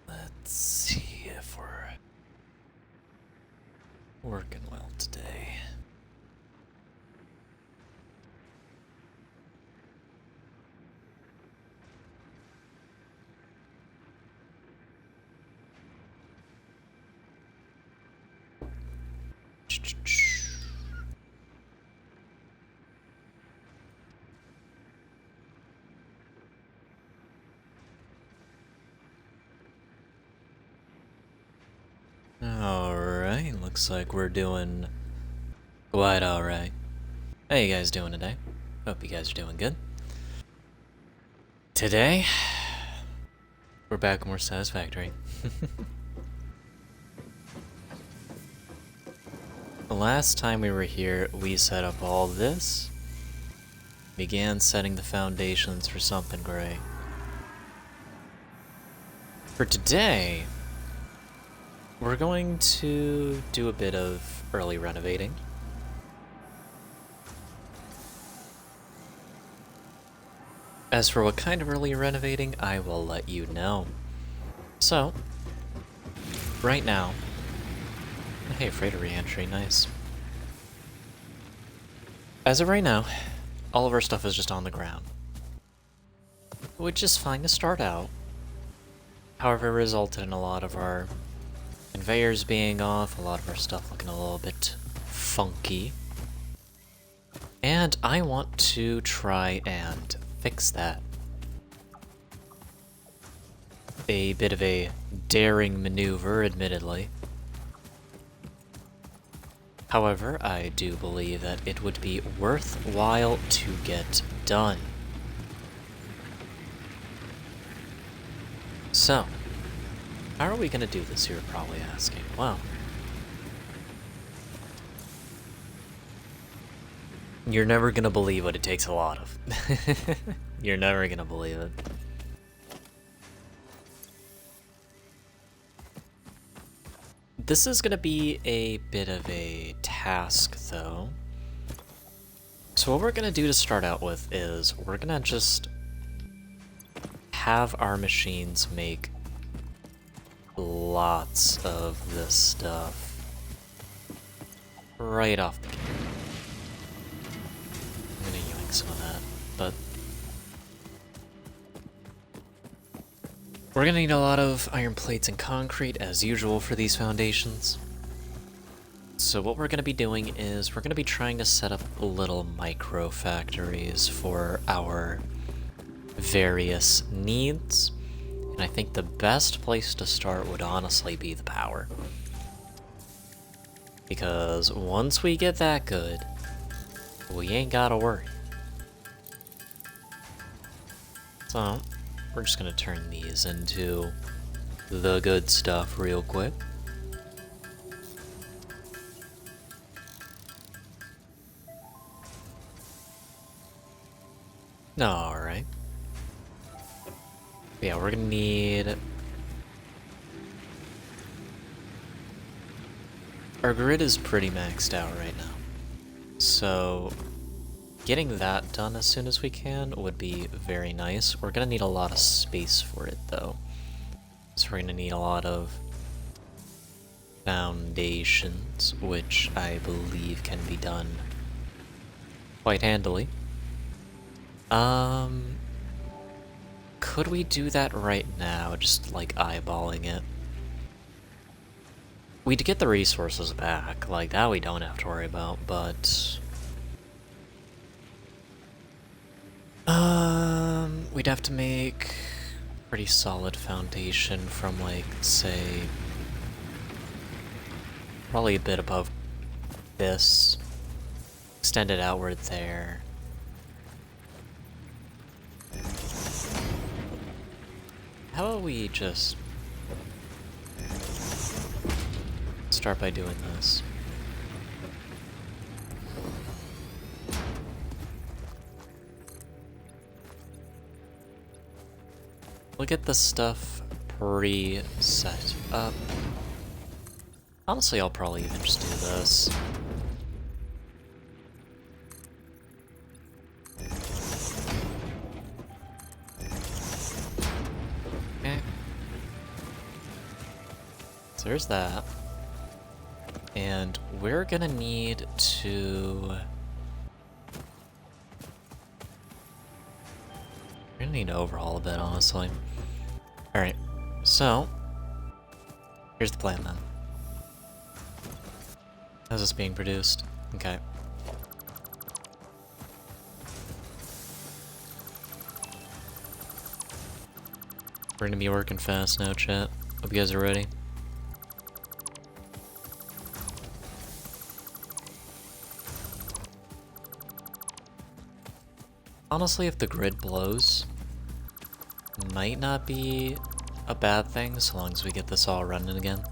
Let's see if we're working well today. Alright, looks like we're doing quite alright. How you guys doing today? Hope you guys are doing good. Today, we're back and we're Satisfactory. The last time we were here, we set up all this, began setting the foundations for something great. For today, we're going to do a bit of early renovating. As for what kind of early renovating, I will let you know. So, right now, hey, freighter re-entry, nice. As of right now, all of our stuff is just on the ground, which is fine to start out. However, it resulted in a lot of our conveyors being off, a lot of our stuff looking a little bit funky. And I want to try and fix that. A bit of a daring maneuver, admittedly. However, I do believe that it would be worthwhile to get done. So, how are we going to do this, you're probably asking? Well, you're never going to believe what it takes a lot of. You're never going to believe it. This is going to be a bit of a task, though. So what we're going to do to start out with is we're going to just have our machines make lots of this stuff right off the gate. I'm going to yank some of that, but we're going to need a lot of iron plates and concrete, as usual, for these foundations. So what we're going to be doing is we're going to be trying to set up little micro factories for our various needs. And I think the best place to start would honestly be the power. Because once we get that good, we ain't gotta worry. So, we're just gonna turn these into the good stuff real quick. Alright. Yeah, we're gonna need... Our grid is pretty maxed out right now. So, getting that done as soon as we can would be very nice. We're gonna need a lot of space for it, though. So we're gonna need a lot of foundations, which I believe can be done quite handily. Could we do that right now, just like eyeballing it? We'd get the resources back, like that we don't have to worry about, but... we'd have to make a pretty solid foundation from, like, say... probably a bit above this. Extend it outward there. How about we just start by doing this? We'll get this stuff pre-set up. Honestly, I'll probably even just do this. Okay. so there's that. And we're gonna need to... We're gonna need to overhaul a bit, honestly. Alright, so... Here's the plan, then. How's this being produced? Okay. We're gonna be working fast now, chat. Hope you guys are ready. Honestly, if the grid blows, might not be a bad thing, so long as we get this all running again.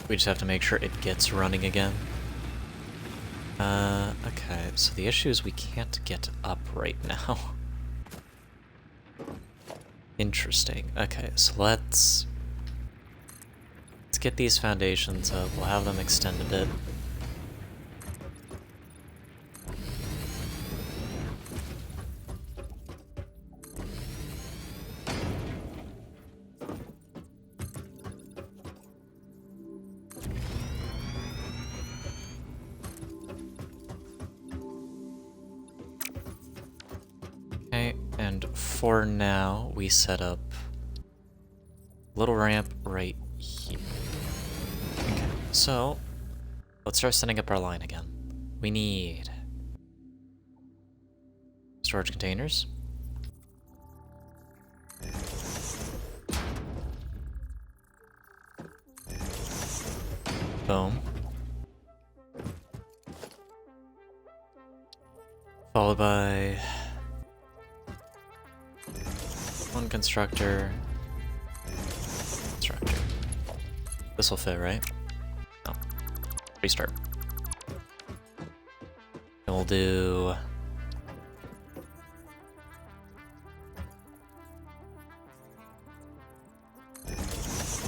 We just have to make sure it gets running again. Okay, so the issue is we can't get up right now. Interesting. Okay, so let's get these foundations up. We'll have them extend a bit. Okay, and for now, we set up a little ramp right here. Okay, so let's start setting up our line again. We need storage containers. Boom. Followed by one constructor. Constructor. This will fit, right? No. Restart. And we'll do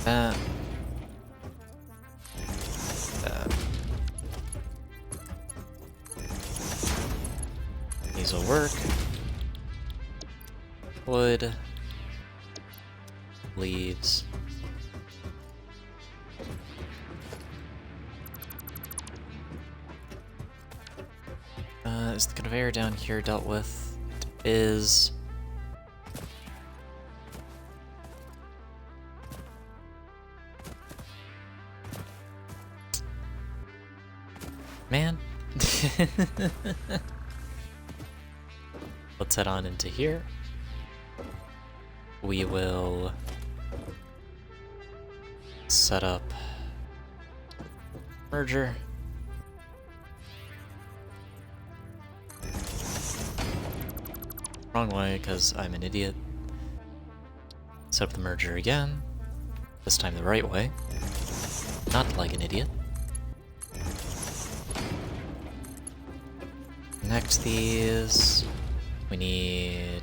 that. That. These will work. Wood. Leaves. Is the conveyor down here dealt with? It is. Man. Let's head on into here. We will set up merger. Wrong way, because I'm an idiot. Set up the merger again. This time the right way. Not like an idiot. Connect these. We need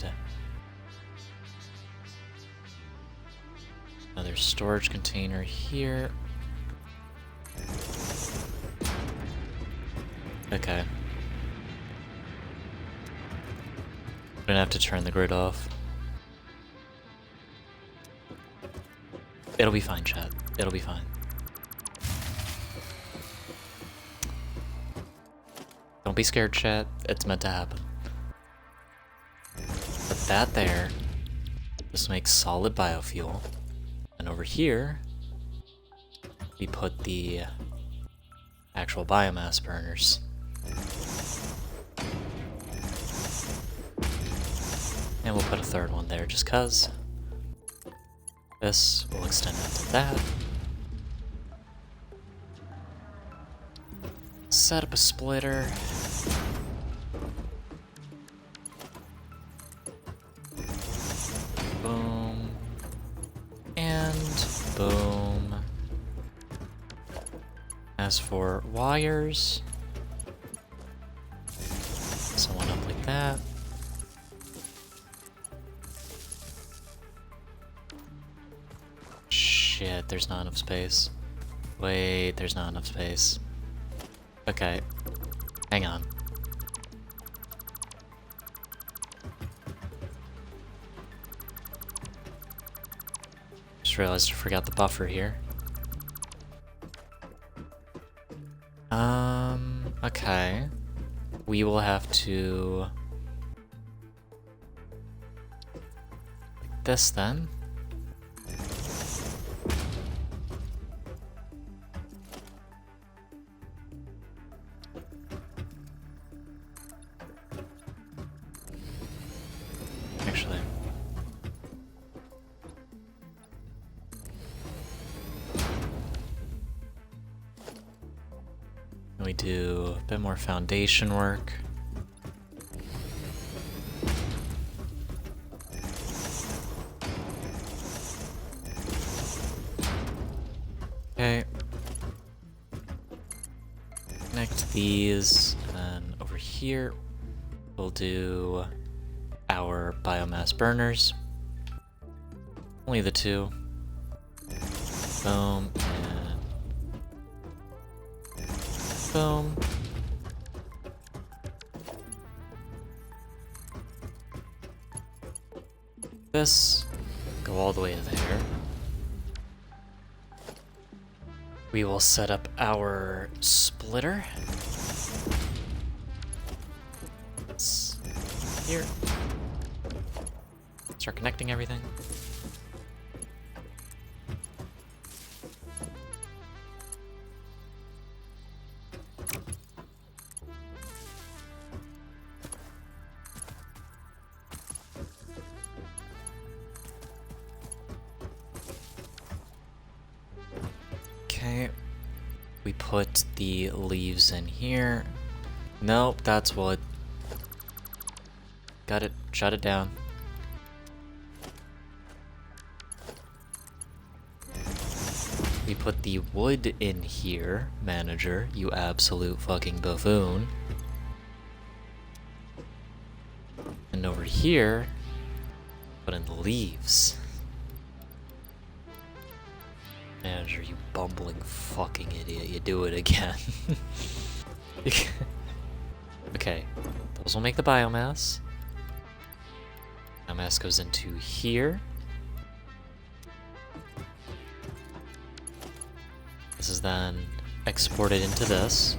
another storage container here. Okay. We're gonna have to turn the grid off. It'll be fine, chat. It'll be fine. Don't be scared, chat. It's meant to happen. Put that there. This makes solid biofuel. And over here, we put the actual biomass burners. And we'll put a third one there just cuz. This will extend out to that. Set up a splitter. Boom. And boom. As for wires, someone up like that. Shit, there's not enough space. Wait, there's not enough space. Okay, hang on. Just realized I forgot the buffer here. Okay. We will have to... like this then. Actually... we do a bit more foundation work. Okay. Connect these, and then over here we'll do our biomass burners. Only the two. Boom, and boom. This, go all the way to there. We will set up our splitter. It's here. Start connecting everything. Okay, we put the leaves in here. Nope, that's wood. Got it, shut it down. We put the wood in here, manager, you absolute fucking buffoon. And over here, put in the leaves. Manager, you bumbling fucking idiot, you do it again. Okay, those will make the biomass. Biomass goes into here. This is then exported into this,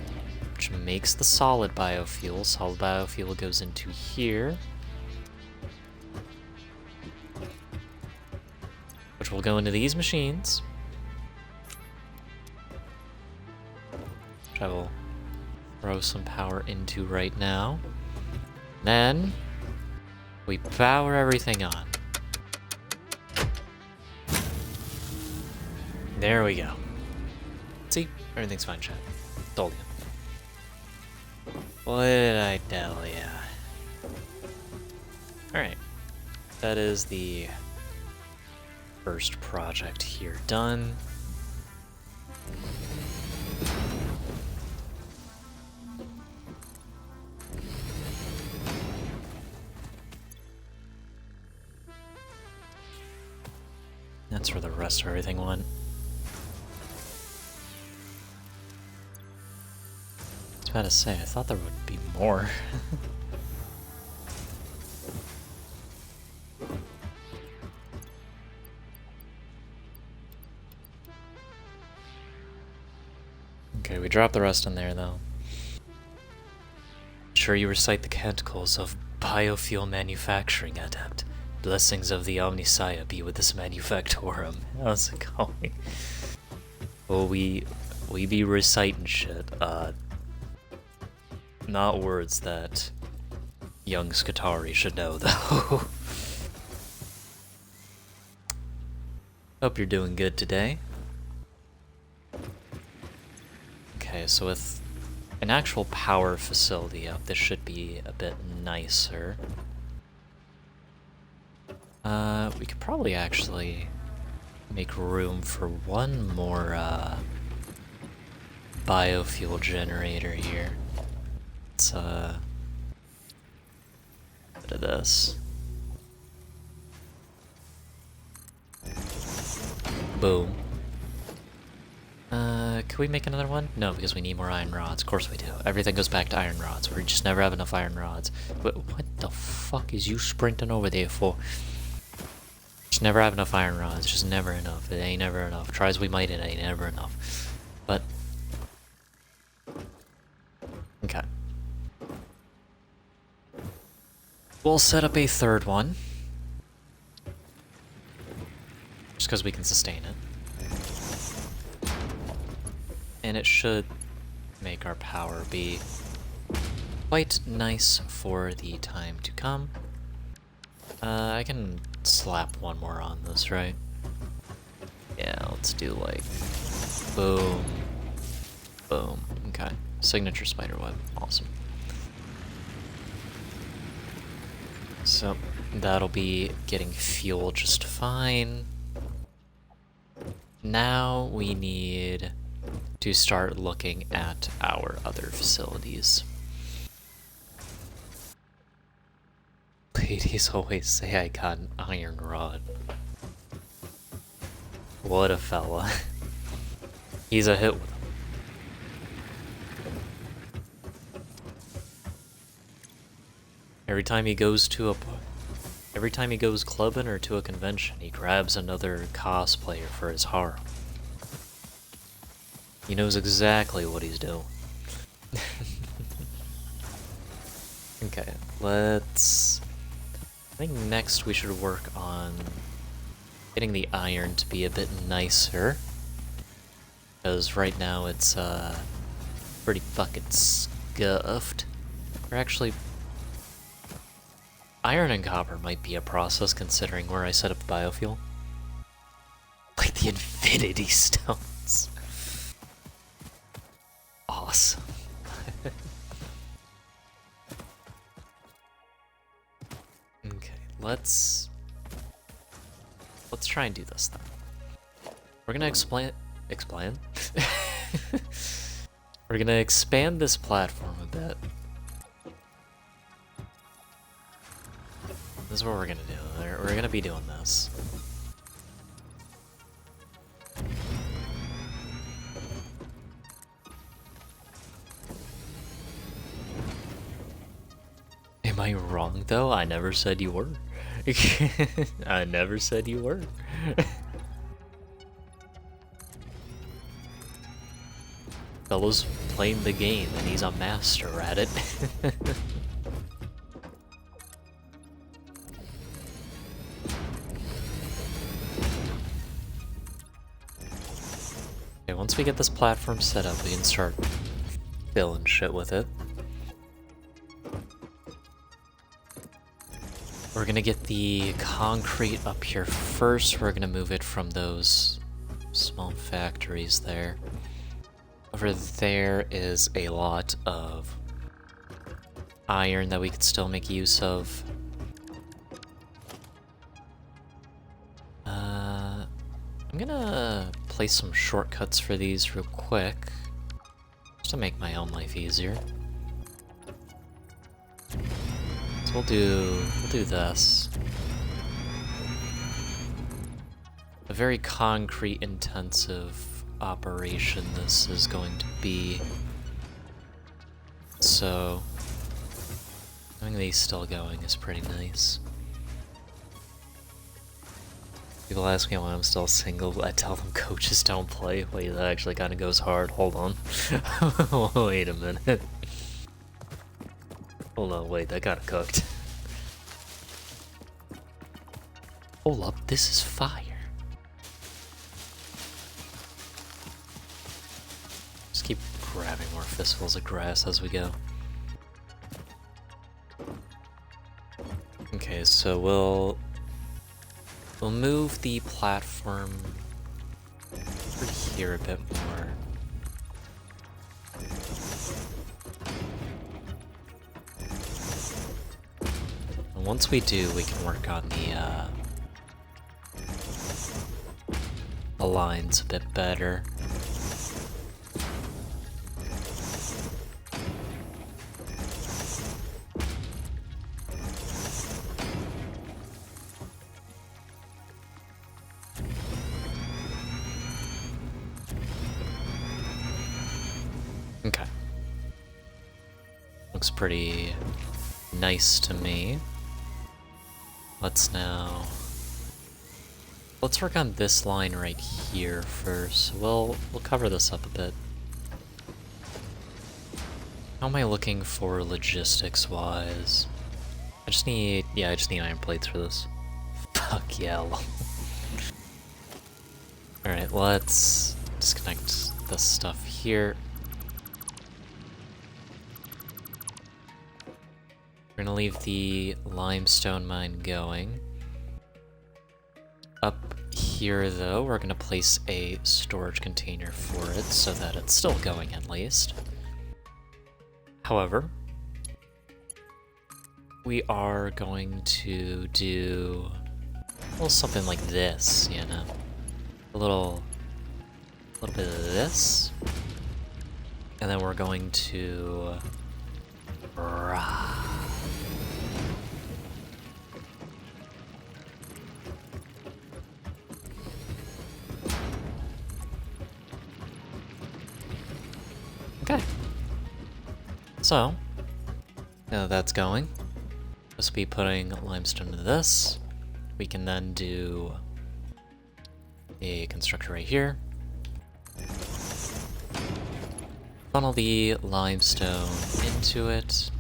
which makes the solid biofuel. Solid biofuel goes into here, which will go into these machines. Which I will throw some power into right now. Then we power everything on. There we go. See? Everything's fine, chat. Told you. What did I tell ya? Alright. That is the first project here done. That's where the rest of everything went. I was about to say, I thought there would be more. Okay, we dropped the rest in there though. Sure you recite the canticles of biofuel manufacturing, adept. Blessings of the Omnisaya be with this manufactorum. How's it going? Well, we be reciting shit. Not words that young Skatari should know, though. Hope you're doing good today. Okay, so with an actual power facility up, this should be a bit nicer. We could probably actually make room for one more biofuel generator here. Let's bit of this. Boom. Can we make another one? No, because we need more iron rods. Of course we do. Everything goes back to iron rods. We just never have enough iron rods. What the fuck is you sprinting over there for? Just never have enough iron rods. Just never enough. It ain't never enough. Try as we might, it ain't never enough. But okay. We'll set up a third one. Just because we can sustain it. And it should make our power be quite nice for the time to come. I can slap one more on this, right? Yeah, let's do like boom, boom. Okay, signature spiderweb, awesome. So that'll be getting fuel just fine. Now we need to start looking at our other facilities. Ladies always say I got an iron rod. What a fella. He's a hit with him. Every time he goes clubbing or to a convention, he grabs another cosplayer for his harem. He knows exactly what he's doing. Okay, let's... I think next we should work on getting the iron to be a bit nicer. Because right now it's, pretty fucking scuffed. Or actually... Iron and copper might be a process considering where I set up the biofuel. Like the Infinity Stones. Awesome. Okay, let's try and do this then. We're gonna explain. We're gonna expand this platform a bit. This is what we're gonna do. We're gonna be doing this. Am I wrong though? I never said you were. I never said you were. Fellow's playing the game and he's a master at it. Okay, once we get this platform set up, we can start filling shit with it. We're gonna get the concrete up here first. We're gonna move it from those small factories there. Over there is a lot of iron that we could still make use of. I'm gonna place some shortcuts for these real quick, just to make my own life easier. So we'll do this. A very concrete intensive operation this is going to be. So having these still going is pretty nice. People ask me why I'm still single. I tell them coaches don't play. Wait, that actually kind of goes hard. Hold on. Wait a minute. Hold on, wait, that got cooked. Hold up, this is fire. Just keep grabbing more fistfuls of grass as we go. Okay, so we'll move the platform over here a bit more. And once we do, we can work on the lines a bit better. Okay. Looks pretty nice to me. Let's now Let's work on this line right here first. We'll cover this up a bit. How am I looking for logistics-wise? I just need iron plates for this. Fuck yeah. Alright, let's disconnect this stuff here. We're gonna leave the limestone mine going. Up here, though, we're gonna place a storage container for it so that it's still going at least. However, we are going to do well, something like this, you know? A little bit of this. And then we're going to... Okay. So, now that's going. Just be putting limestone into this. We can then do a constructor right here. Funnel the limestone into it.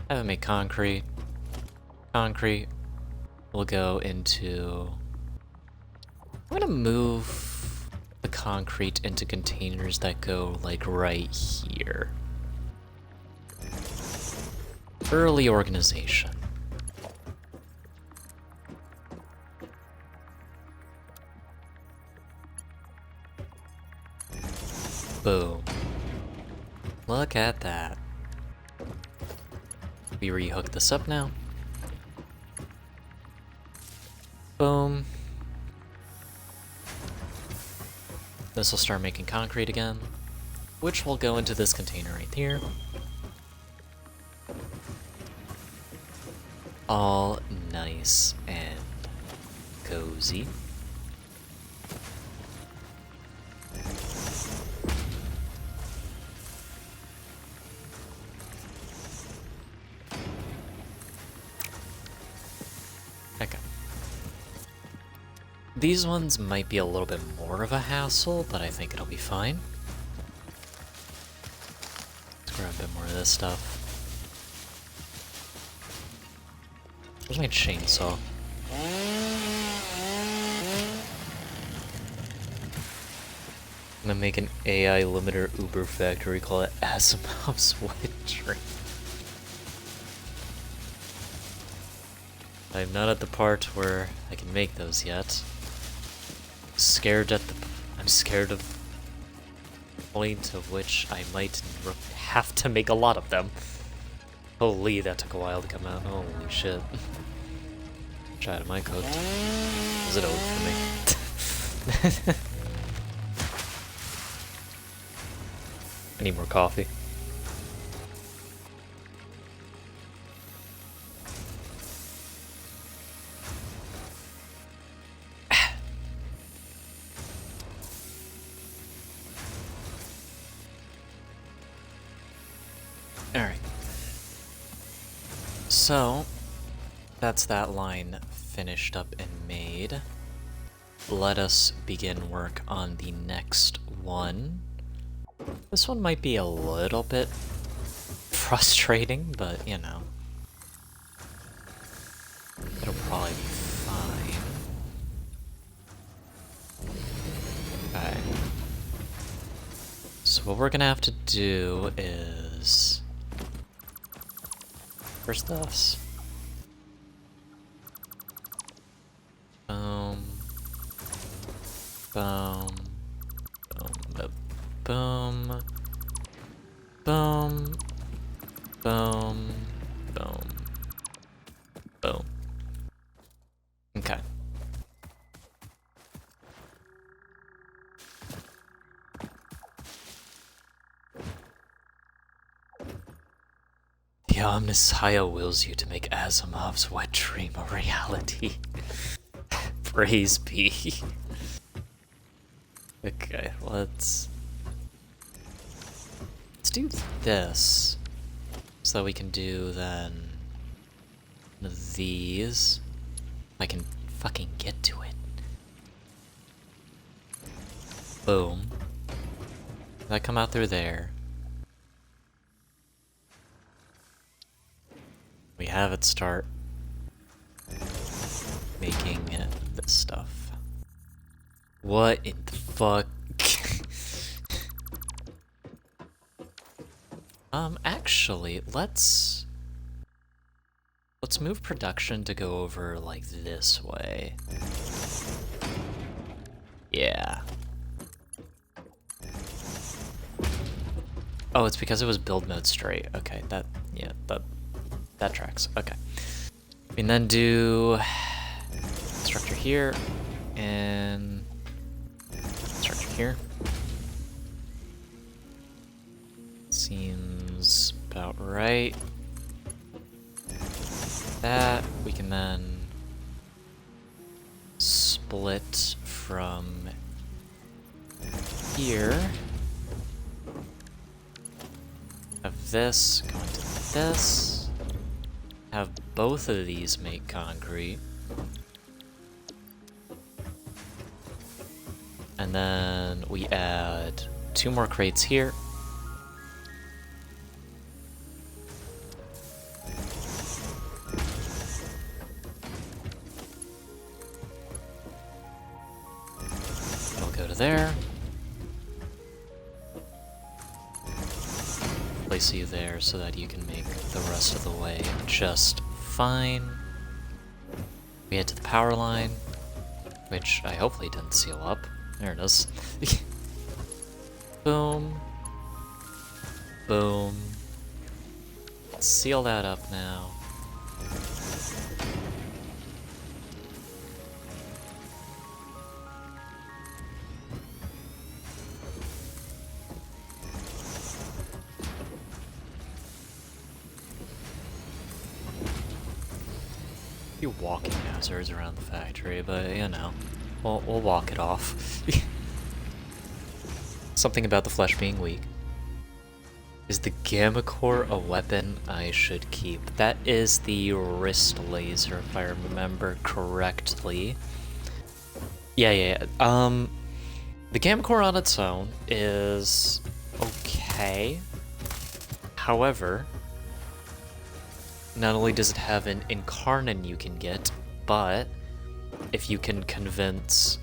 Have it make concrete. Concrete will go into... I'm gonna move the concrete into containers that go, like, right here. Early organization. Boom. Look at that. We rehook this up now. Boom. This will start making concrete again, which will go into this container right here. All nice and cozy. Okay. These ones might be a little bit more of a hassle, but I think it'll be fine. Let's grab a bit more of this stuff. Where's my chainsaw? I'm gonna make an AI limiter Uber factory, call it Asimov's Wet Dream. I'm not at the part where I can make those yet. I'm scared of the point of which I might have to make a lot of them. Holy, that took a while to come out. Holy shit. Try it in my cooked. Is it over for me? I need more coffee. Alright. So, that's that line finished up and made. Let us begin work on the next one. This one might be a little bit frustrating, but you know. It'll probably be fine. Okay. So what we're gonna have to do is... Where's this? Boom. Boom. Boom. Boom. Boom. Boom. Boom. Boom. Okay. The Omnissiah wills you to make Asimov's wet dream a reality. Praise be. Okay, let's do this so that we can do then these. If I can fucking get to it. Boom. That come out through there. We have it start making this stuff. What in the fuck? Actually, let's move production to go over like this way. Yeah. Oh, it's because it was build mode straight. Okay, that tracks. Okay. And then do structure here and structure here. Seems about right. That we can then split from here. Have this go into this. Have both of these make concrete. And then we add 2 more crates here. It'll go to there. Place you there so that you can make the rest of the way just fine. We head to the power line, which I hopefully didn't seal up. There it is. Boom. Boom. Let's seal that up now. Few walking hazards around the factory, but you know, we'll walk it off. Something about the flesh being weak. Is the Gamma Core a weapon I should keep? That is the wrist laser, if I remember correctly. Yeah. The Gamma Core on its own is okay. However, not only does it have an incarnate you can get, but if you can convince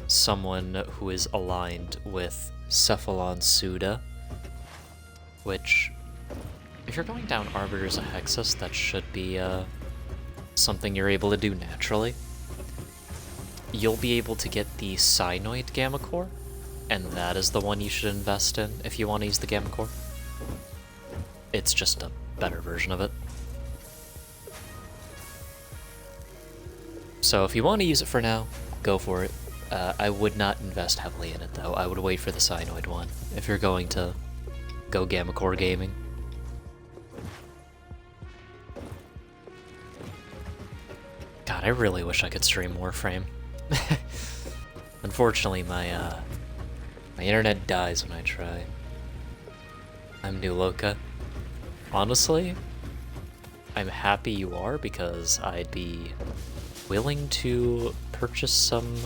someone who is aligned with Cephalon Suda, which, if you're going down Arbiters of Hexus, that should be something you're able to do naturally. You'll be able to get the Cyanoid Gamma Core, and that is the one you should invest in if you want to use the Gamma Core. It's just a better version of it. So if you want to use it for now, go for it. I would not invest heavily in it though. I would wait for the Cyanoid one if you're going to go Gamma Core gaming. God, I really wish I could stream Warframe. Unfortunately, my internet dies when I try. I'm New Loca. Honestly, I'm happy you are because I'd be willing to purchase some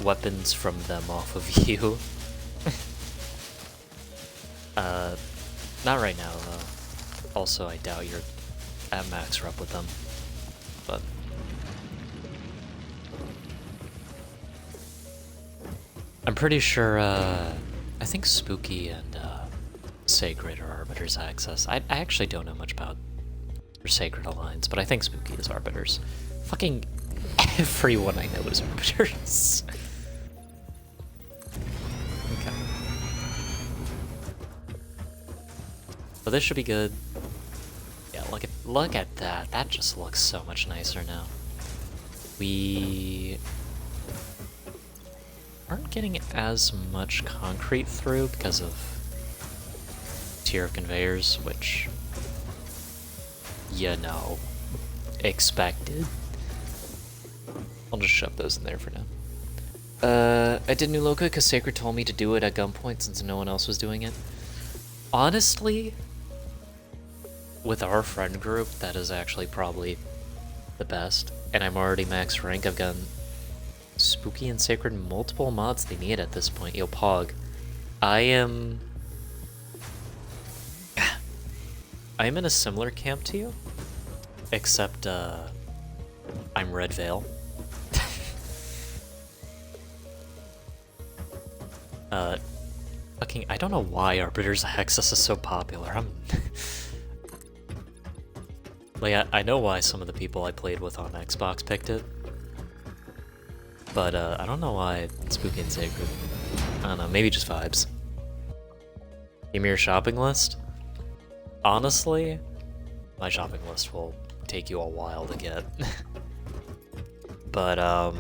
weapons from them off of you. Not right now, though. Also, I doubt you're at max rep with them. But I'm pretty sure, I think Spooky and Sacred are Arbiters Access. I actually don't know much about their Sacred Alliance, but I think Spooky is Arbiters. Fucking everyone I know is Arbiters. Okay. So this should be good. Yeah, look at that. That just looks so much nicer now. We aren't getting as much concrete through because of tier of conveyors, which, you know, expected. I'll just shove those in there for now. I did New Loca because Sacred told me to do it at gunpoint since no one else was doing it. Honestly, with our friend group, that is actually probably the best. And I'm already max rank. I've gotten Spooky and Sacred, multiple mods they need at this point. Yo, Pog. I am in a similar camp to you, except I'm Red Veil. Fucking, I don't know why Arbiter's Hexus is so popular. Like, I know why some of the people I played with on Xbox picked it, but I don't know why Spooky and Sacred. I don't know, maybe just vibes. Give me your shopping list? Honestly, my shopping list will take you a while to get. But,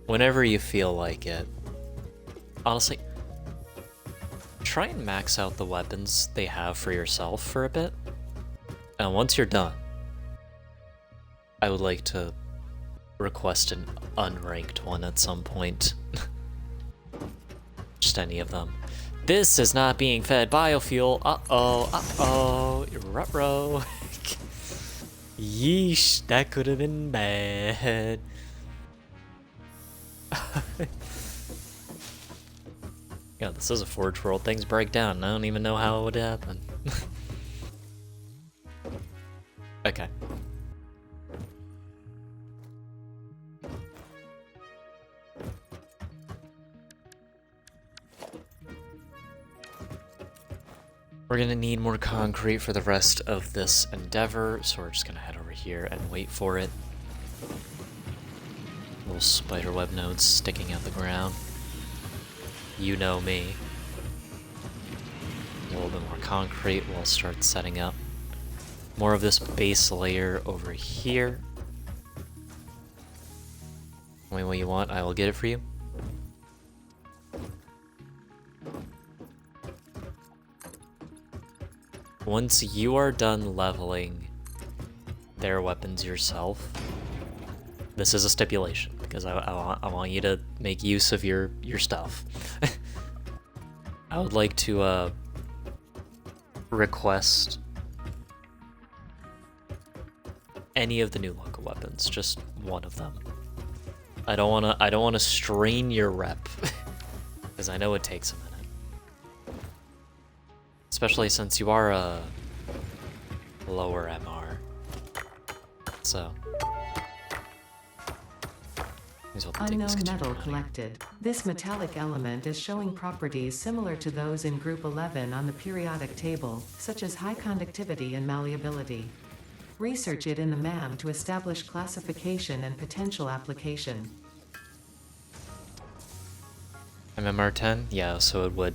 whenever you feel like it, honestly, try and max out the weapons they have for yourself for a bit. And once you're done, I would like to request an unranked one at some point. Just any of them. This is not being fed biofuel. Uh-oh. Ruh-roh. Yeesh, that could have been bad. Yeah, this is a Forge World. Things break down, and I don't even know how it would happen. Okay. We're gonna need more concrete for the rest of this endeavor, so we're just gonna head over here and wait for it. Little spiderweb nodes sticking out the ground. You know me. A little bit more concrete, we'll start setting up more of this base layer over here. Tell me what you want, I will get it for you. Once you are done leveling their weapons yourself, this is a stipulation, because I want you to make use of your stuff. I would like to request any of the new local weapons, just one of them. I don't wanna strain your rep, because I know it takes a minute. Especially since you are a lower MR. So Unknown metal collected. This metallic element is showing properties similar to those in Group 11 on the periodic table, such as high conductivity and malleability. Research it in the MAM to establish classification and potential application. MMR10? Yeah, so it would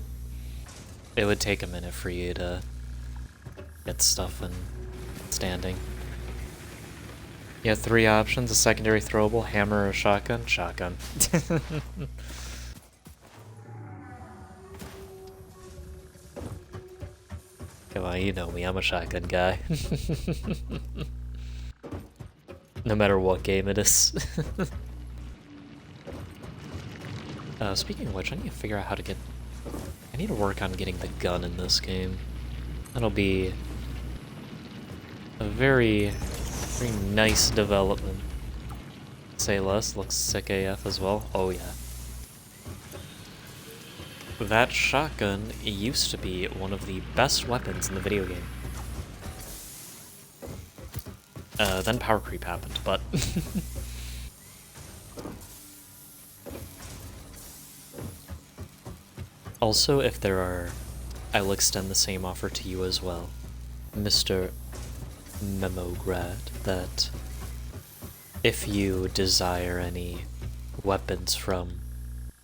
take a minute for you to get stuff in standing. You have 3 options: a secondary throwable, hammer, or shotgun. Shotgun. Come on, you know me, I'm a shotgun guy. No matter what game it is. Speaking of which, I need to figure out how to get... I need to work on getting the gun in this game. That'll be a very nice development. Say less, looks sick AF as well. Oh yeah. That shotgun used to be one of the best weapons in the video game. Then power creep happened, but... Also, if there are... I will extend the same offer to you as well, Mr. Memograd, that if you desire any weapons from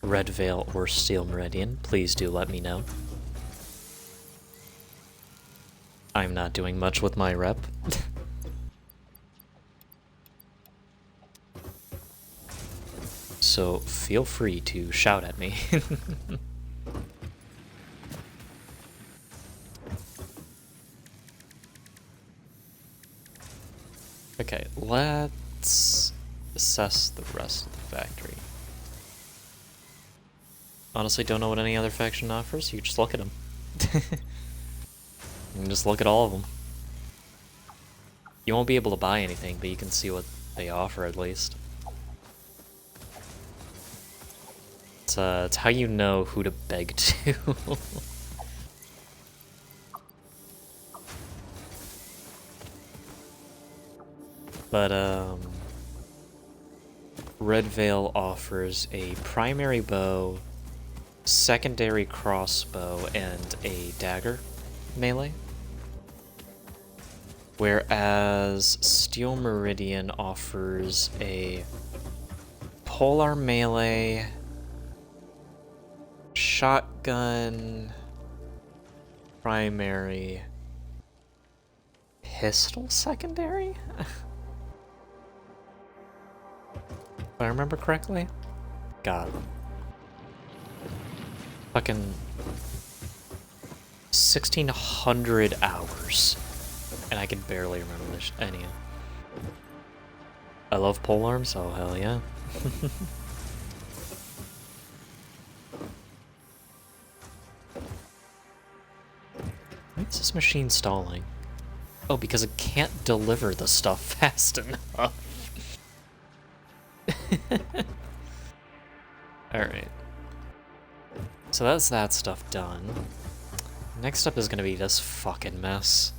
Red Veil or Steel Meridian, please do let me know. I'm not doing much with my rep. So feel free to shout at me. Okay, let's assess the rest of the factory. Honestly, don't know what any other faction offers. You just look at them. You can just look at all of them. You won't be able to buy anything, but you can see what they offer at least. It's how you know who to beg to. But, Red Veil offers a primary bow, secondary crossbow, and a dagger melee. Whereas Steel Meridian offers a polar melee, shotgun, primary, pistol secondary? If I remember correctly? God. Fucking 1,600 hours. And I can barely remember this any. I love polearms, oh hell yeah. Why is this machine stalling? Oh, because it can't deliver the stuff fast enough. Alright. So that's that stuff done. Next up is gonna be this fucking mess.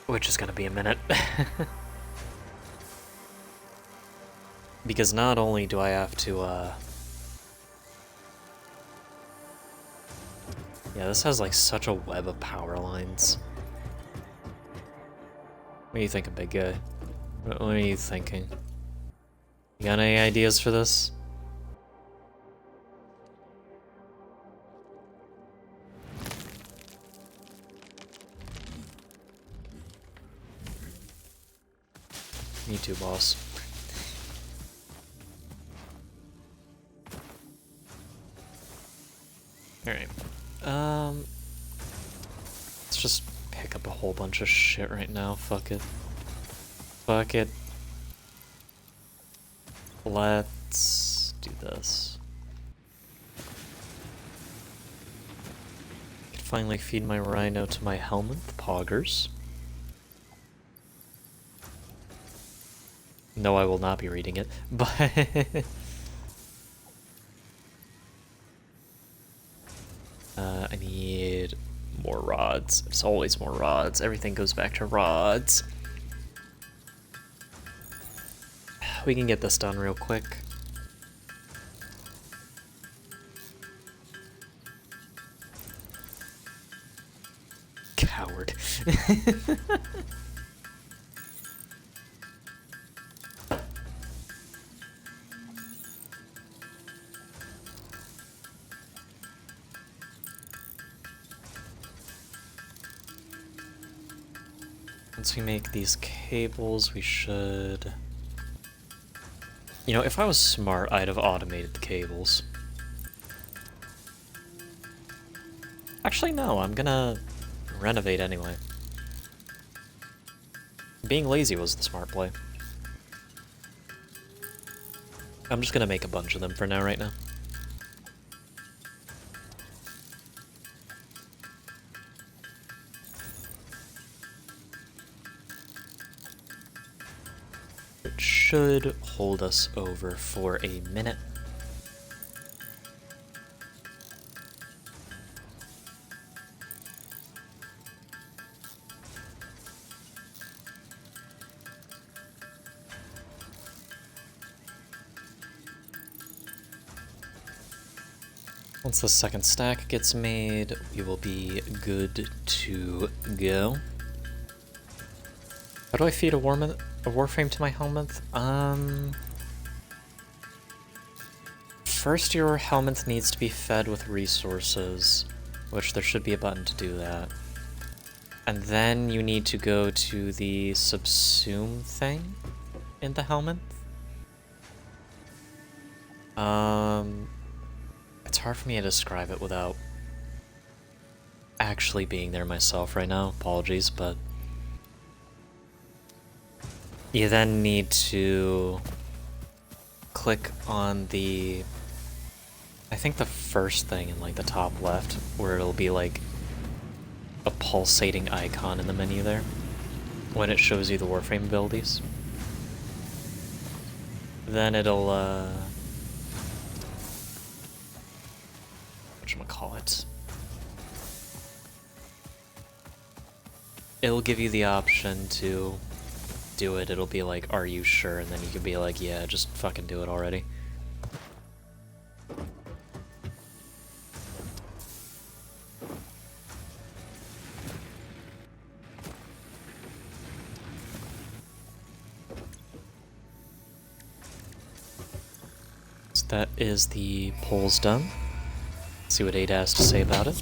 Which is gonna be a minute. Because not only do I have to, yeah, this has like such a web of power lines. What are you thinking, big guy? What are you thinking? You got any ideas for this? Me too, boss. Alright. Let's just pick up a whole bunch of shit right now. Fuck it. Fuck it. Let's do this. I can finally feed my rhino to my helminth poggers. No, I will not be reading it, but... I need more rods. It's always more rods. Everything goes back to rods. We can get this done real quick. Coward. Once we make these cables, we should... You know, if I was smart, I'd have automated the cables. Actually, no, I'm gonna renovate anyway. Being lazy was the smart play. I'm just gonna make a bunch of them for now, right now. It should hold us over for a minute. Once the second stack gets made, we will be good to go. How do I feed a warframe to my helminth? First, your helminth needs to be fed with resources, which there should be a button to do that. And then you need to go to the subsume thing in the helminth. It's hard for me to describe it without actually being there myself right now. Apologies, but you then need to click on the, I think the first thing in like the top left, where it'll be like a pulsating icon in the menu there. when it shows you the Warframe abilities. Then it'll, whatchamacallit? It'll give you the option to do it. It'll be like, are you sure? And then you can be like, yeah, just fucking do it already. So that is the polls done. Let's see what Ada has to say about it.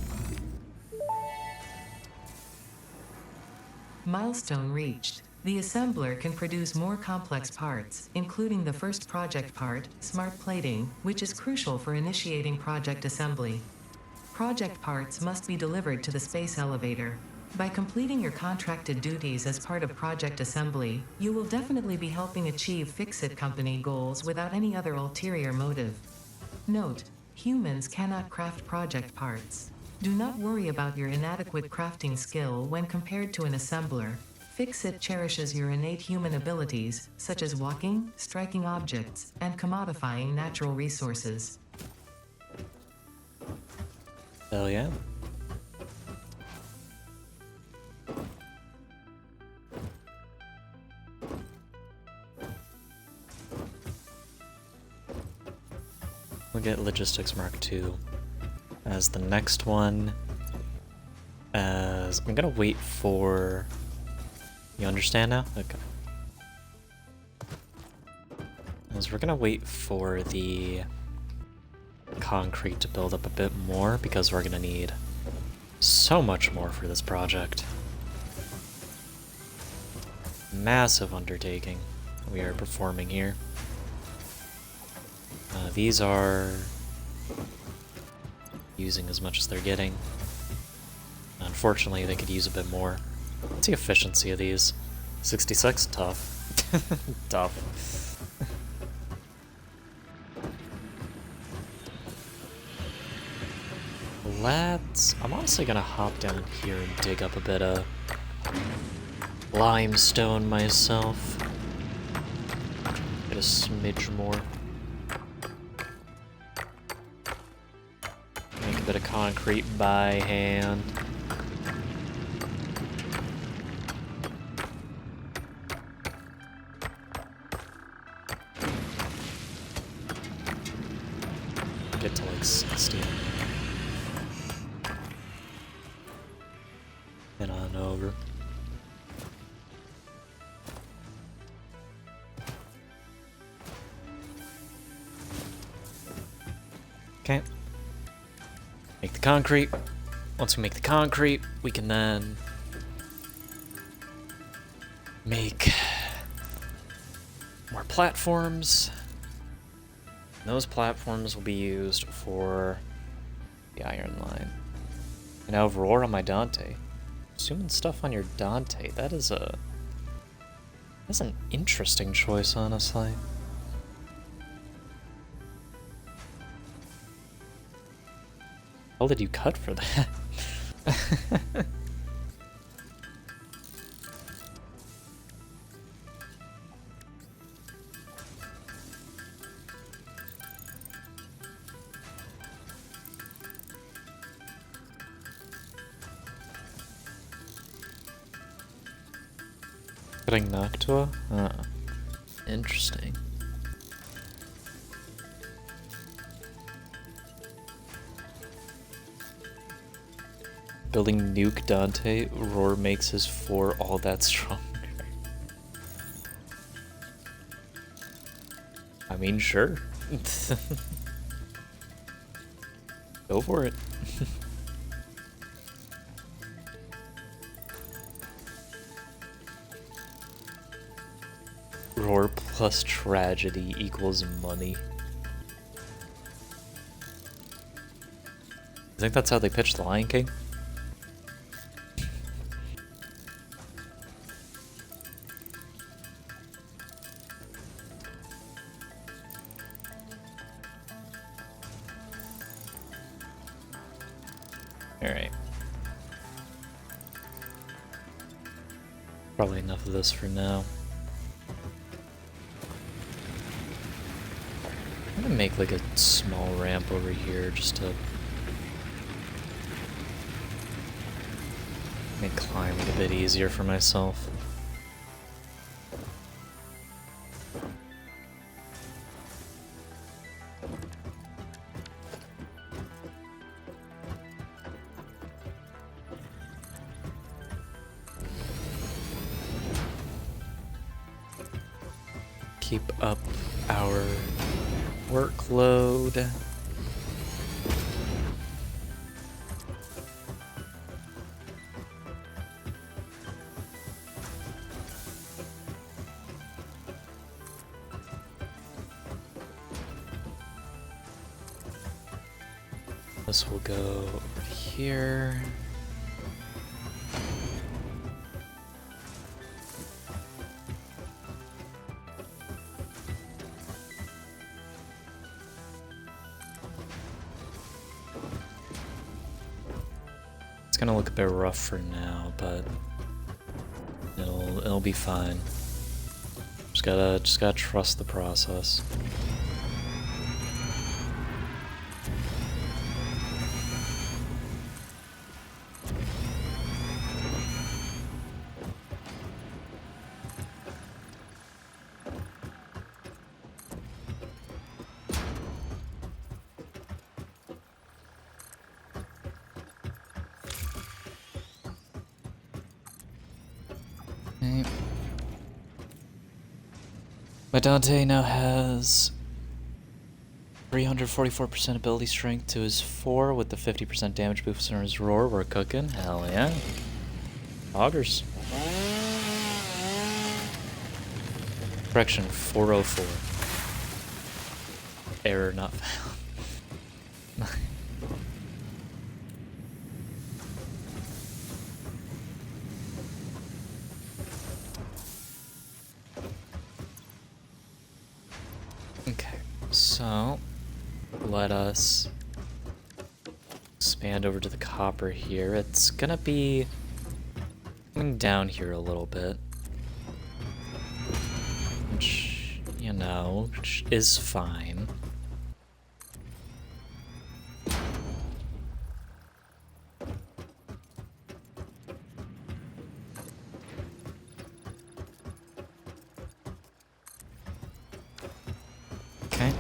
Milestone reached. The assembler can produce more complex parts, including the first project part, smart plating, which is crucial for initiating project assembly. Project parts must be delivered to the space elevator. By completing your contracted duties as part of project assembly, you will definitely be helping achieve Fix-It Company goals without any other ulterior motive. Note: humans cannot craft project parts. Do not worry about your inadequate crafting skill when compared to an assembler. Fix-It cherishes your innate human abilities, such as walking, striking objects, and commodifying natural resources. Hell yeah. We'll get Logistics Mark II as the next one. As I'm gonna wait for... You understand now? Okay. As we're gonna wait for the concrete to build up a bit more, because we're gonna need so much more for this project. Massive undertaking we are performing here. These are using as much as they're getting. Unfortunately, they could use a bit more. What's the efficiency of these? 66? Tough. Tough. I'm honestly gonna hop down here and dig up a bit of limestone myself. Get a smidge more. Make a bit of concrete by hand. Get to like 60. Head on over. Okay. Make the concrete. Once we make the concrete, we can then make more platforms. And those platforms will be used for the iron line. And now Aurora on my Dante. Assuming stuff on your Dante, that's an interesting choice, honestly. How did you cut for that? Cutting Noctua? Interesting. Building Nuke Dante, Roar makes his 4 all that stronger. I mean, sure. Go for it. Roar plus tragedy equals money. I think that's how they pitched the Lion King. Alright. Probably enough of this for now. I'm gonna make like a small ramp over here just to make climbing a bit easier for myself. Keep up our workload. This will go over here. It's gonna look a bit rough for now, but it'll be fine. Just gotta trust the process. Okay. My Dante now has 344% ability strength to his 4 with the 50% damage boost on his roar. We're cooking. Hell yeah. Augers. Correction 404. Error not found. Okay, so let us expand over to the copper here. It's gonna be coming down here a little bit, which, you know, which is fine. Okay.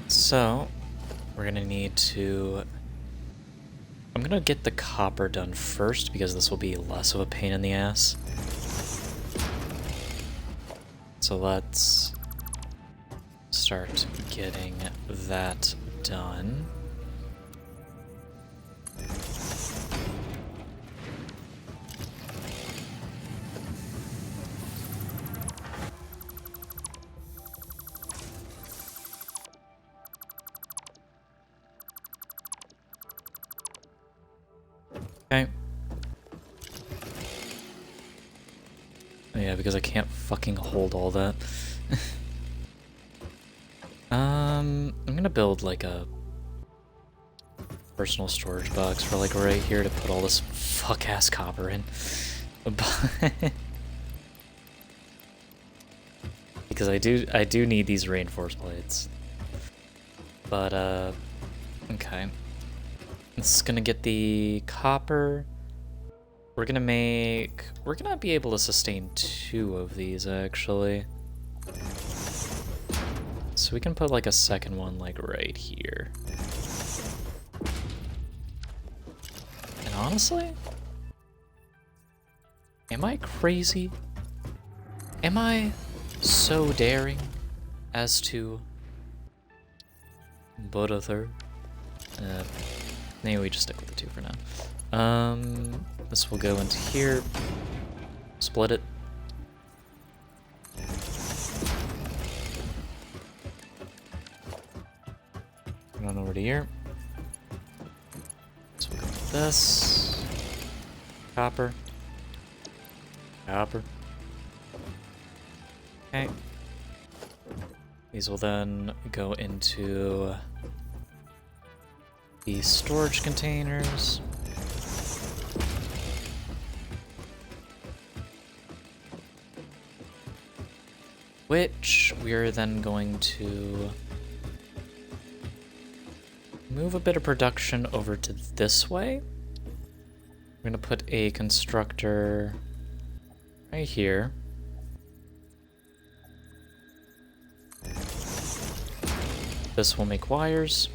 So, we're gonna need to... I'm gonna get the copper done first because this will be less of a pain in the ass. So let's start getting that done. Okay. Yeah, because I can't fucking hold all that. I'm gonna build like a personal storage box for like right here to put all this fuck-ass copper in. Because I do need these reinforced plates. But okay. This is gonna get the copper. We're gonna be able to sustain 2 of these actually. So we can put like a second one like right here. And honestly, am I crazy? Am I so daring as to put a third? Maybe we just stick with the 2 for now. This will go into here. Split it. Run over to here. So we'll go with this. Copper. Copper. Okay. These will then go into these storage containers. Which we're then going to move a bit of production over to this way. We're going to put a constructor right here. This will make wires.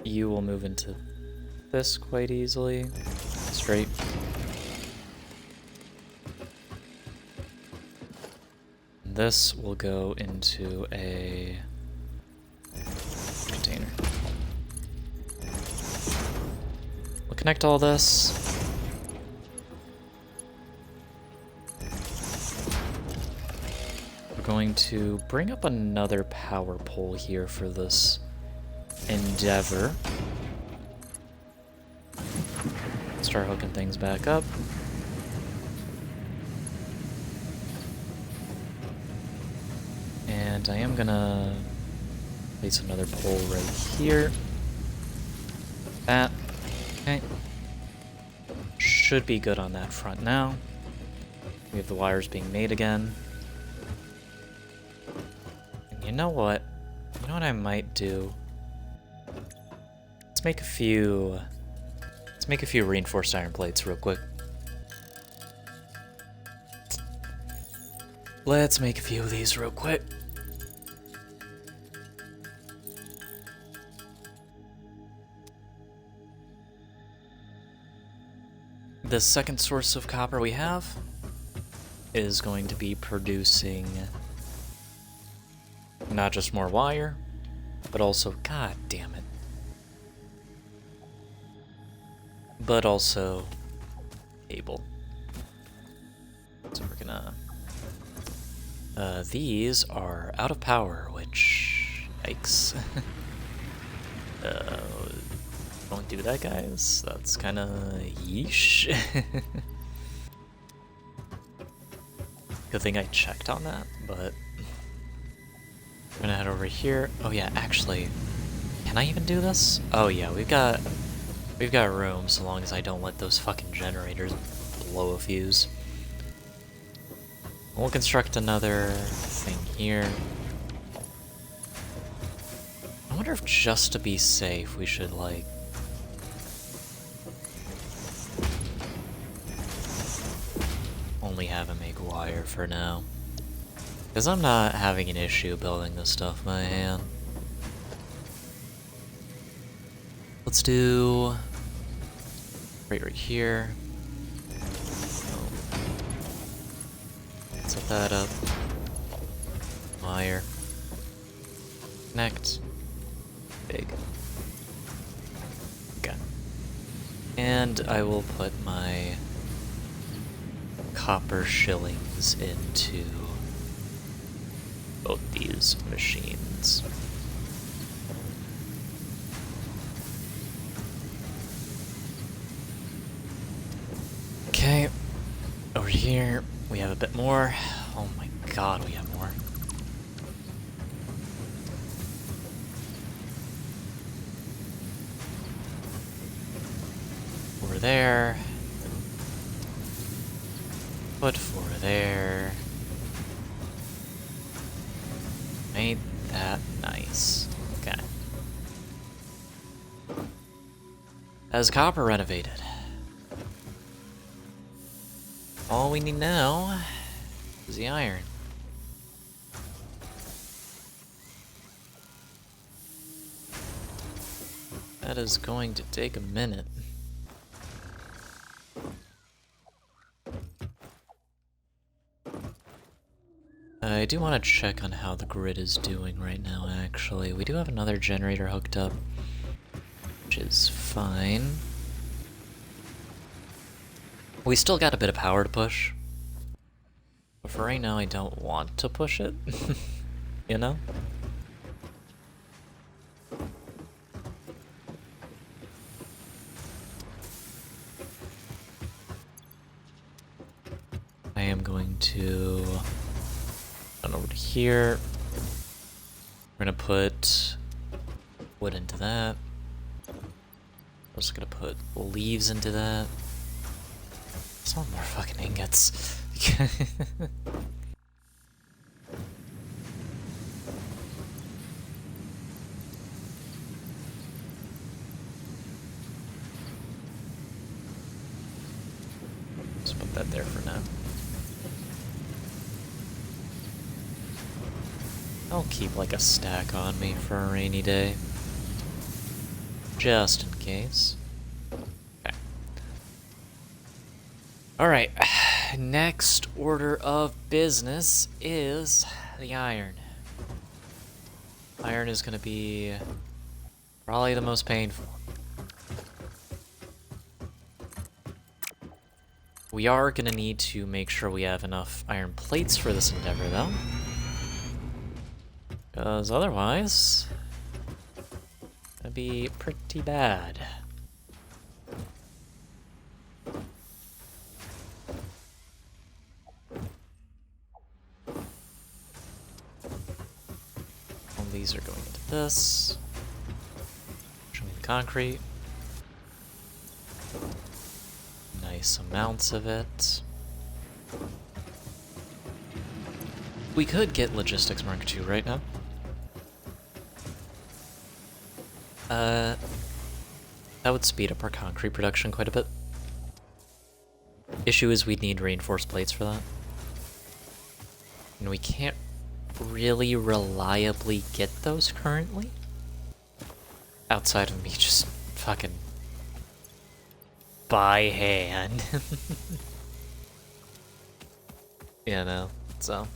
You will move into this quite easily. Straight. This will go into a container. We'll connect all this. We're going to bring up another power pole here for this endeavor. Start hooking things back up. And I am gonna place another pole right here. That. Okay. Should be good on that front now. We have the wires being made again. And you know what? You know what I might do? Let's make a few reinforced iron plates real quick. Let's make a few of these real quick. The second source of copper we have is going to be producing not just more wire, but also, god damn it, but also cable. So we're gonna, these are out of power, which, yikes. Don't do that, guys. That's kind of yeesh. Good thing I checked on that, but we're gonna head over here. Oh yeah, actually, can I even do this? Oh yeah, we've got room so long as I don't let those fucking generators blow a fuse. We'll construct another thing here. I wonder if just to be safe we should like only have him make wire for now. Because I'm not having an issue building this stuff by hand. Let's do right here. Oh. Set that up. Wire. Connect. Big. Okay. And I will put my copper shillings into both these machines. Okay, over here we have a bit more. Oh my god, we have more. Over there. Put 4 there. Ain't that nice. Okay. As copper renovated. All we need now is the iron. That is going to take a minute. I do want to check on how the grid is doing right now, actually. We do have another generator hooked up, which is fine. We still got a bit of power to push. But for right now, I don't want to push it. You know? I am going to run over to here. We're gonna put Wood into that. We're just gonna put leaves into that. Some more fucking ingots. Just put that there for now. I'll keep like a stack on me for a rainy day. Just in case. Okay. Alright. Next order of business is the iron. Iron is gonna be probably the most painful. We are gonna need to make sure we have enough iron plates for this endeavor, though. Because otherwise, it'd be pretty bad. All these are going into this. Show me the concrete. Nice amounts of it. We could get Logistics Mark II right now. That would speed up our concrete production quite a bit. Issue is we'd need reinforced plates for that. And we can't really reliably get those currently. Outside of me just fucking by hand. You know, so.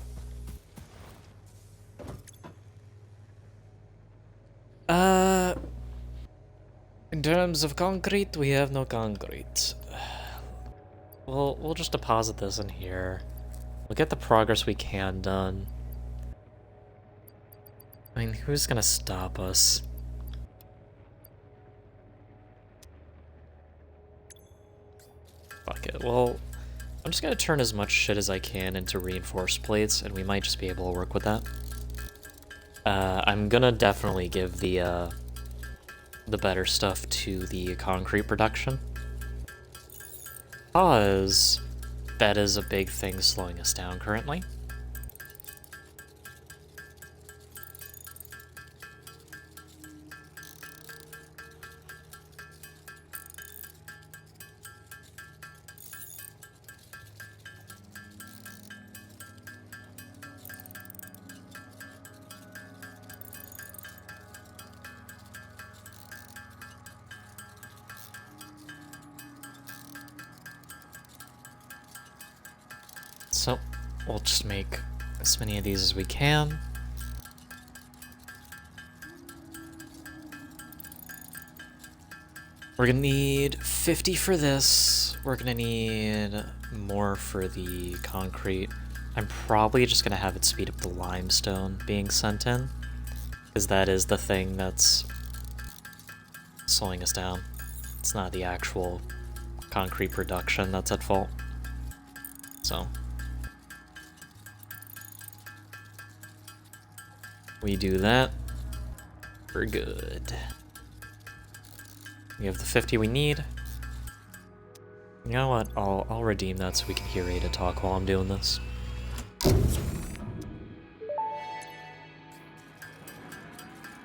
In terms of concrete, we have no concrete. We'll just deposit this in here. We'll get the progress we can done. I mean, who's gonna stop us? Fuck it. Well, I'm just gonna turn as much shit as I can into reinforced plates, and we might just be able to work with that. I'm gonna definitely give the better stuff to the concrete production. Because that is a big thing slowing us down currently. So, we'll just make as many of these as we can. We're gonna need 50 for this. We're gonna need more for the concrete. I'm probably just gonna have it speed up the limestone being sent in, because that is the thing that's slowing us down. It's not the actual concrete production that's at fault. So we do that, we're good. We have the 50 we need. You know what? I'll redeem that so we can hear Ada talk while I'm doing this.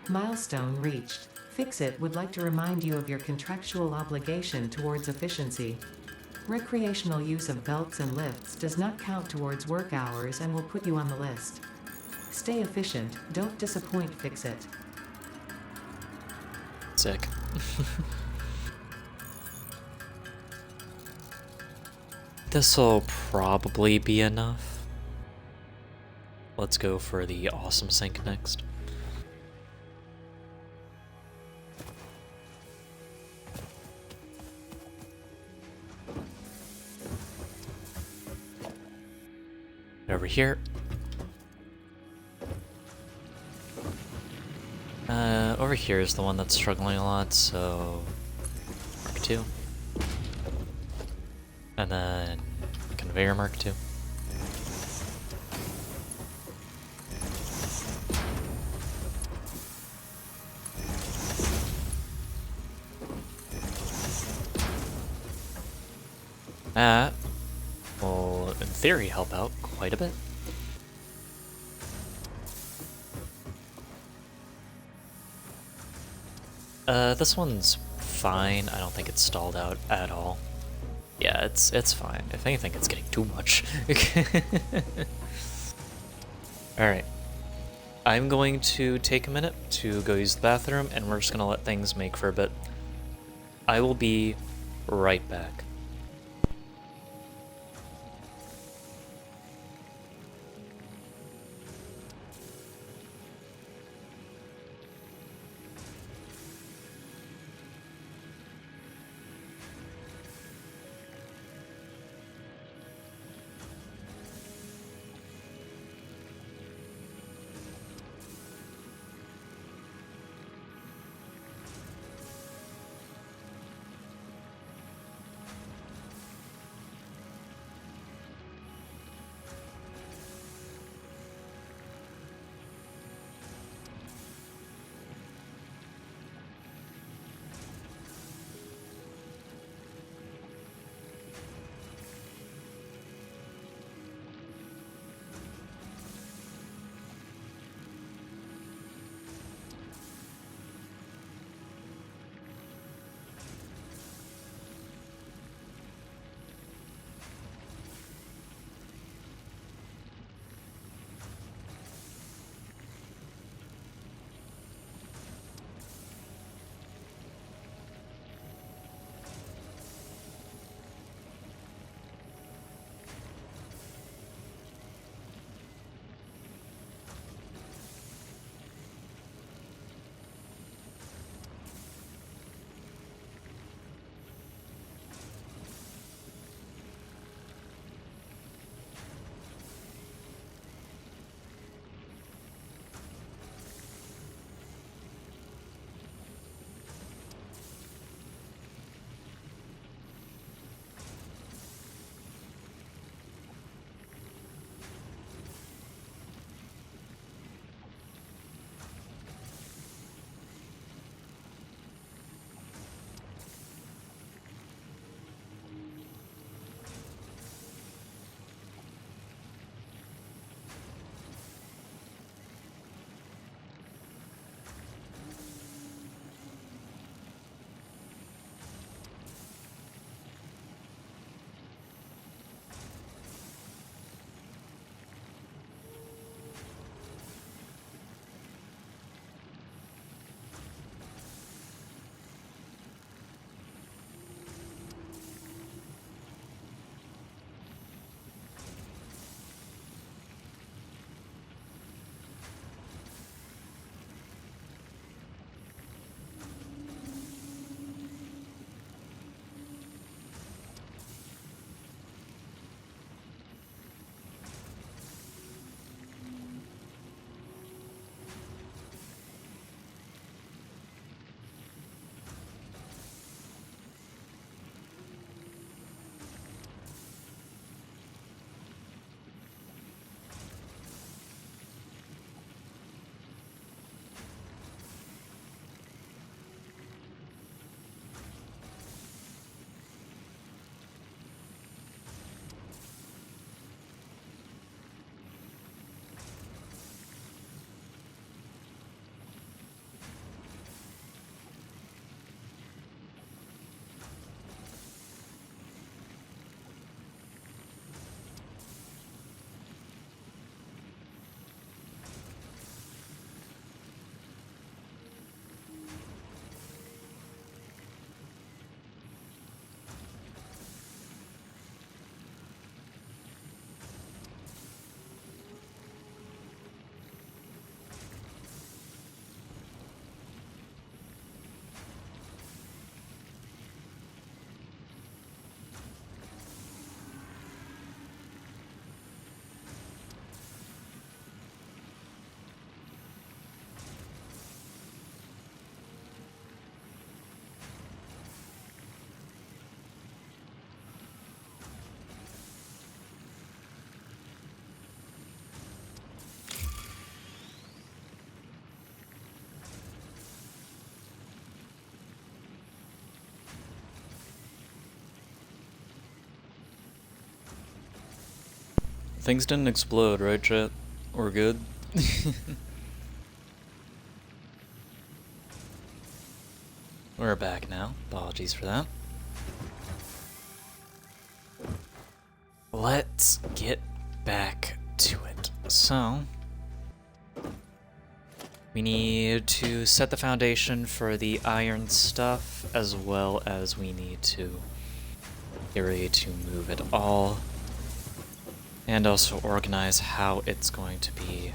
Milestone reached. Fix-It would like to remind you of your contractual obligation towards efficiency. Recreational use of belts and lifts does not count towards work hours and will put you on the list. Stay efficient, don't disappoint. Fix-It. Sick. This'll probably be enough. Let's go for the awesome sink next. Over here. Over here is the one that's struggling a lot, so Mark 2. And then conveyor Mark 2. That will, in theory, help out quite a bit. This one's fine. I don't think it's stalled out at all. Yeah, it's fine. If anything, it's getting too much. Alright. I'm going to take a minute to go use the bathroom, and we're just gonna let things make for a bit. I will be right back. Things didn't explode, right, chat? We're good? We're back now. Apologies for that. Let's get back to it. So, we need to set the foundation for the iron stuff, as well as we need to get ready to move it all, and also organize how it's going to be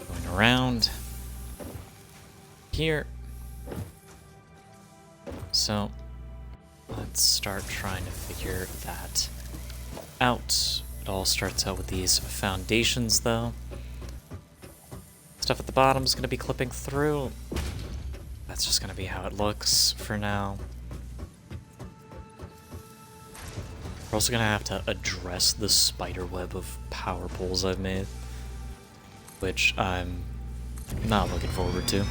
going around here. So, let's start trying to figure that out. It all starts out with these foundations, though. Stuff at the bottom is going to be clipping through. That's just going to be how it looks for now. We're also going to have to address the spider web of power poles I've made, which I'm not looking forward to.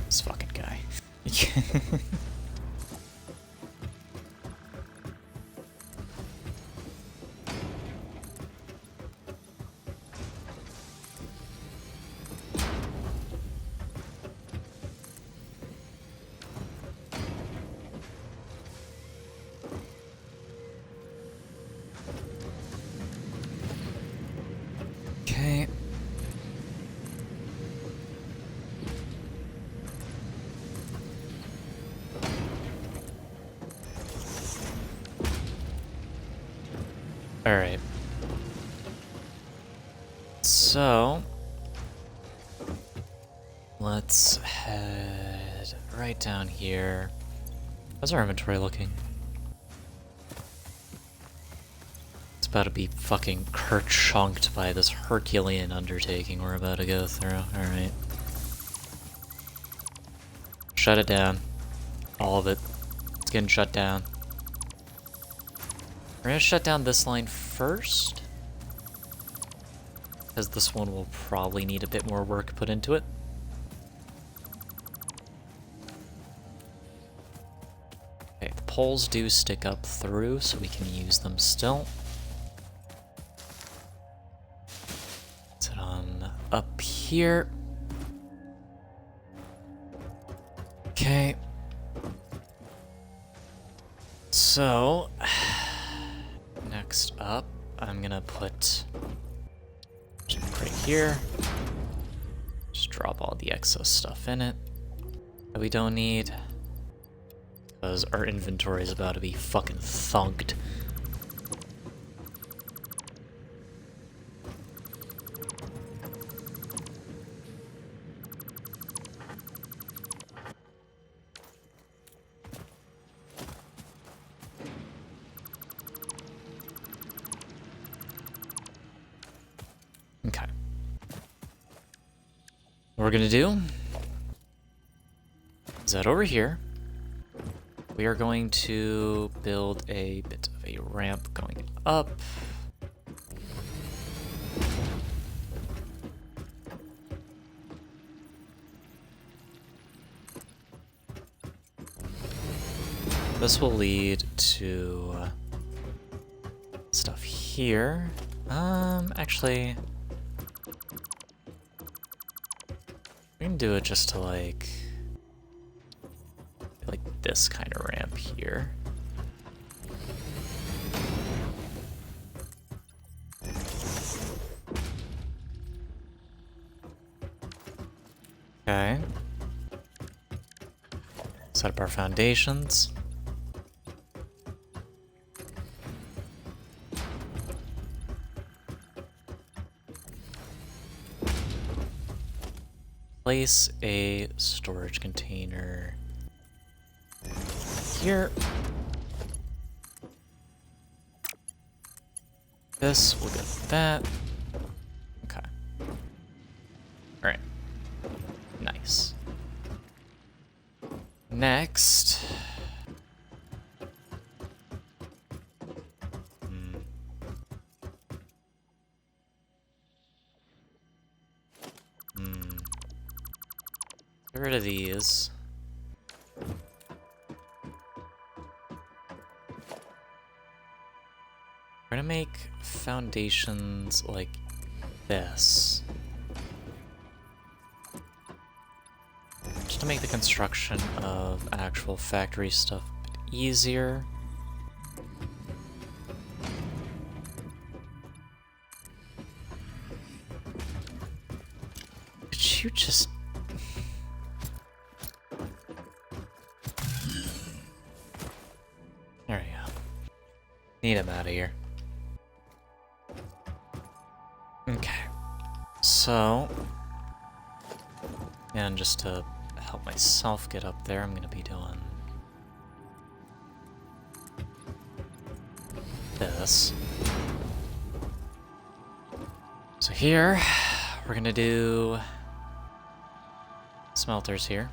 This fucking guy. Okay. Alright. So, let's head right down here. How's our inventory looking? It's about to be fucking kerchunked by this Herculean undertaking we're about to go through. Alright. Shut it down. All of it. It's getting shut down. We're gonna shut down this line first, because this one will probably need a bit more work put into it. Okay, the poles do stick up through, so we can use them still. Put it on up here. Okay. So, next up, I'm gonna put right here. Just drop all the excess stuff in it that we don't need, because our inventory is about to be fucking thunked. Okay. What we're gonna do is that over here, we are going to build a bit of a ramp going up. This will lead to stuff here. Actually, we can do it just to like this kind of ramp here. Okay. Set up our foundations. Place a storage container here. This, we'll get that. Okay. Alright. Nice. Next... Get rid of these. We're gonna make foundations like this. Just to make the construction of actual factory stuff a bit easier. Could you just... There we go. Need him out of here. Okay. So... And just to help myself get up there, I'm gonna be doing... this. So here, we're gonna do... smelters here.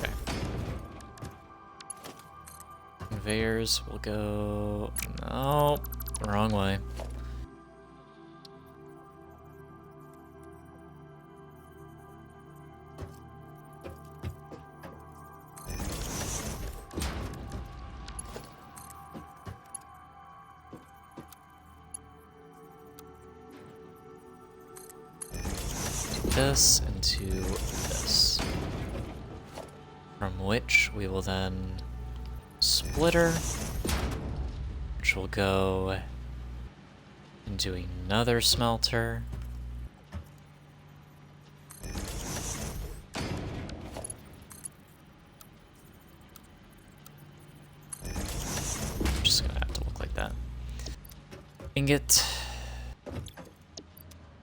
Okay. Conveyors will go... No, wrong way. This into this, from which we will then splitter, which will go into another smelter. Just gonna have to look like that. Ingot.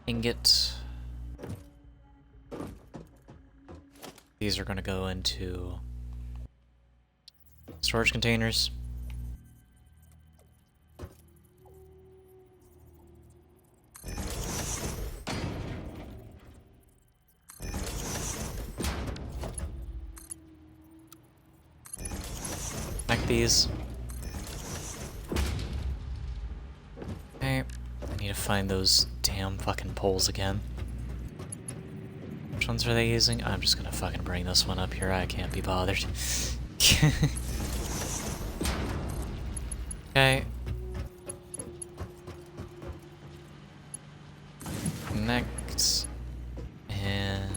Ingot. These are going to go into storage containers. Connect these. Okay, I need to find those damn fucking poles again. Which ones are they using? I'm just gonna fucking bring this one up here. I can't be bothered. Okay. Connect. And...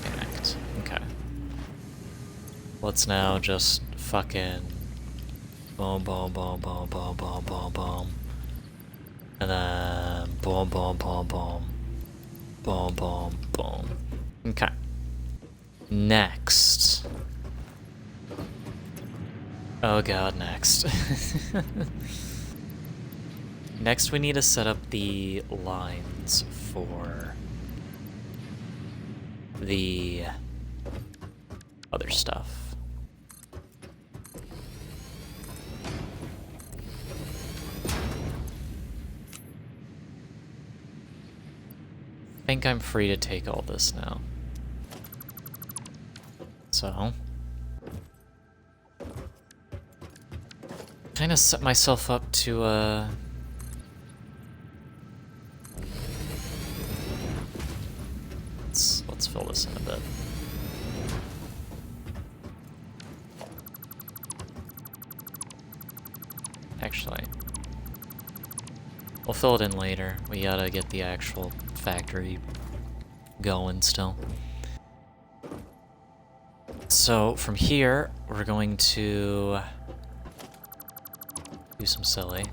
connect. Okay. Let's now just fucking... boom, boom, boom, boom, boom, boom, boom, boom. And then... boom, boom, boom, boom. Boom, boom, boom. Okay. Next. Oh god, next. Next we need to set up the lines for the other stuff. I think I'm free to take all this now. So... kind of set myself up to, Let's fill this in a bit. Actually... we'll fill it in later. We gotta get the actual factory going still. So, from here, we're going to do some silly.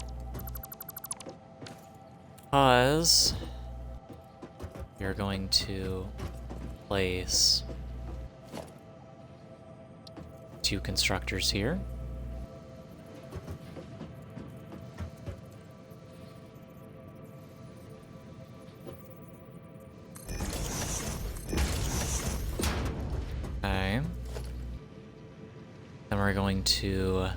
Because you're going to place 2 constructors here. Okay. Then we're going to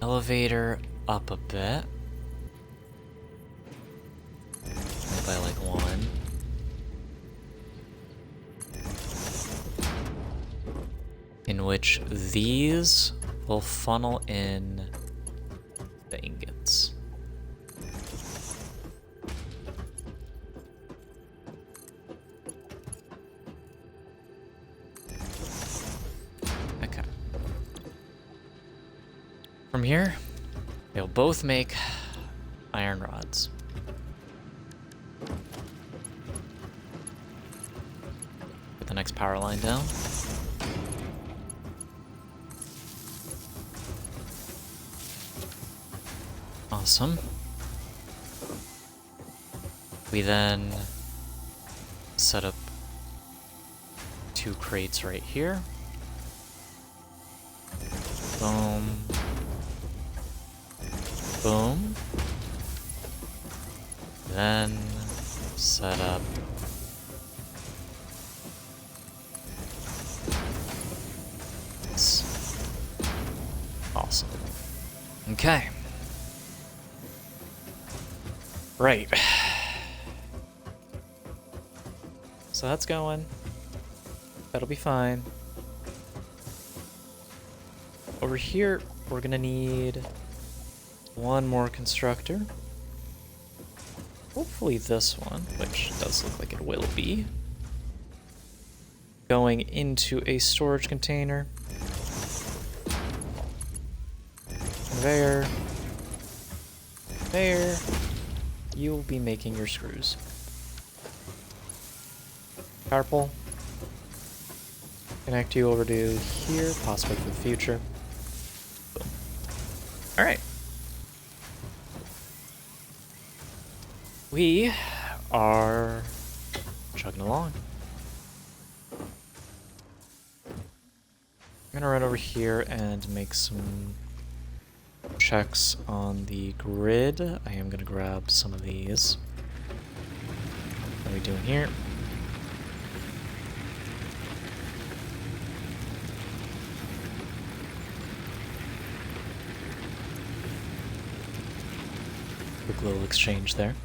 Elevator up a bit. By like 1. In which these will funnel in the ingots. Okay. From here, they'll both make iron rods. Put the next power line down. Awesome. We then set up 2 crates right here. Boom. Boom. Then set up this. Awesome. Okay. Right. So that's going. That'll be fine. Over here, we're gonna need 1 more constructor. Hopefully this one, which does look like it will be. Going into a storage container. Conveyor. Conveyor. You will be making your screws. Power pole. Connect you over to here, possibly for the future. Boom. Alright. We are chugging along. I'm gonna run over here and make some checks on the grid. I am gonna grab some of these. What are we doing here? Quick little exchange there.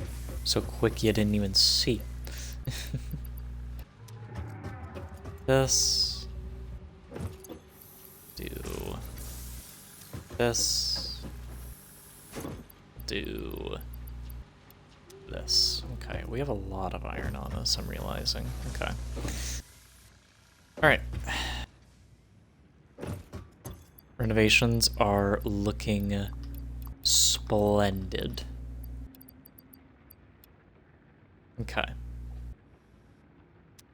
So quick you didn't even see it. This. Do. This. Do. This. Okay, we have a lot of iron on us, I'm realizing. Okay. Alright. Renovations are looking splendid. Okay.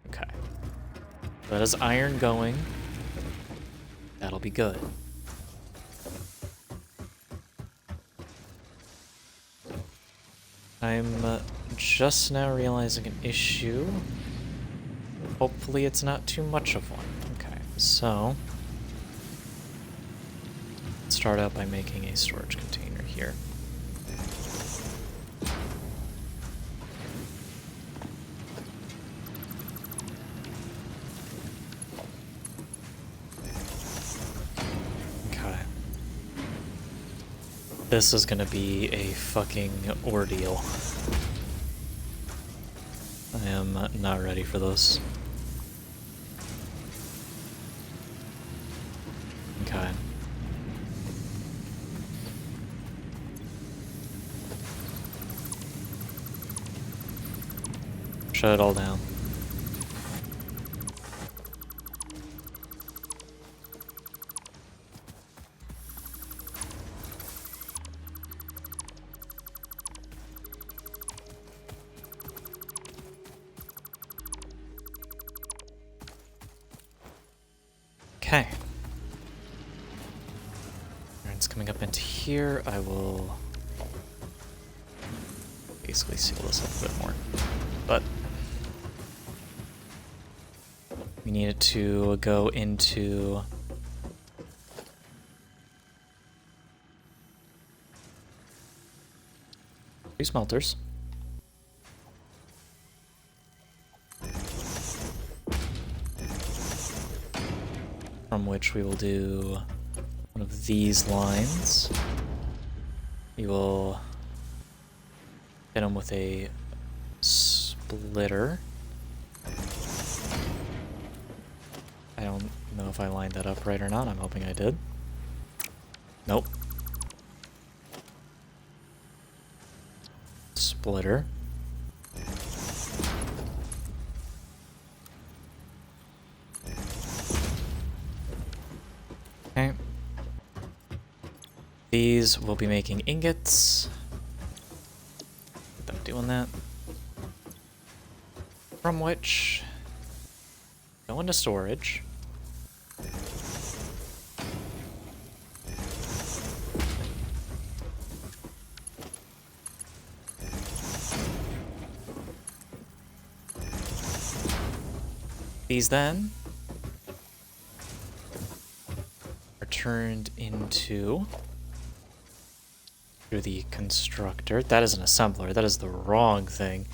Okay. That is iron going. That'll be good. I'm just now realizing an issue. Hopefully it's not too much of one. Okay, so let's start out by making a storage container here. This is gonna be a fucking ordeal. I am not ready for this. Okay. Shut it all down. Okay. Iron's coming up into here. I will basically seal this up a bit more. But we need it to go into two smelters. From which we will do one of these lines. We will hit them with a splitter. I don't know if I lined that up right or not. I'm hoping I did. Nope. Splitter. Okay. These will be making ingots. Get them doing that. From which go into storage. These then are turned into through the constructor. That is an assembler. That is the wrong thing.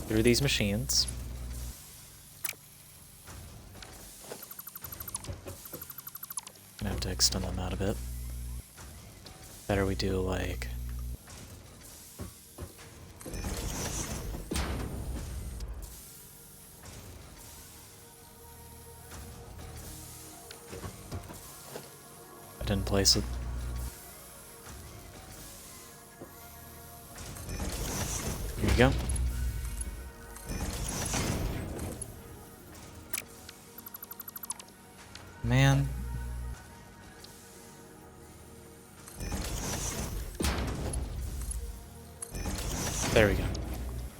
Through these machines. Gonna have to extend them out a bit. Better we do like I didn't place it. Here you go. Man. There we go.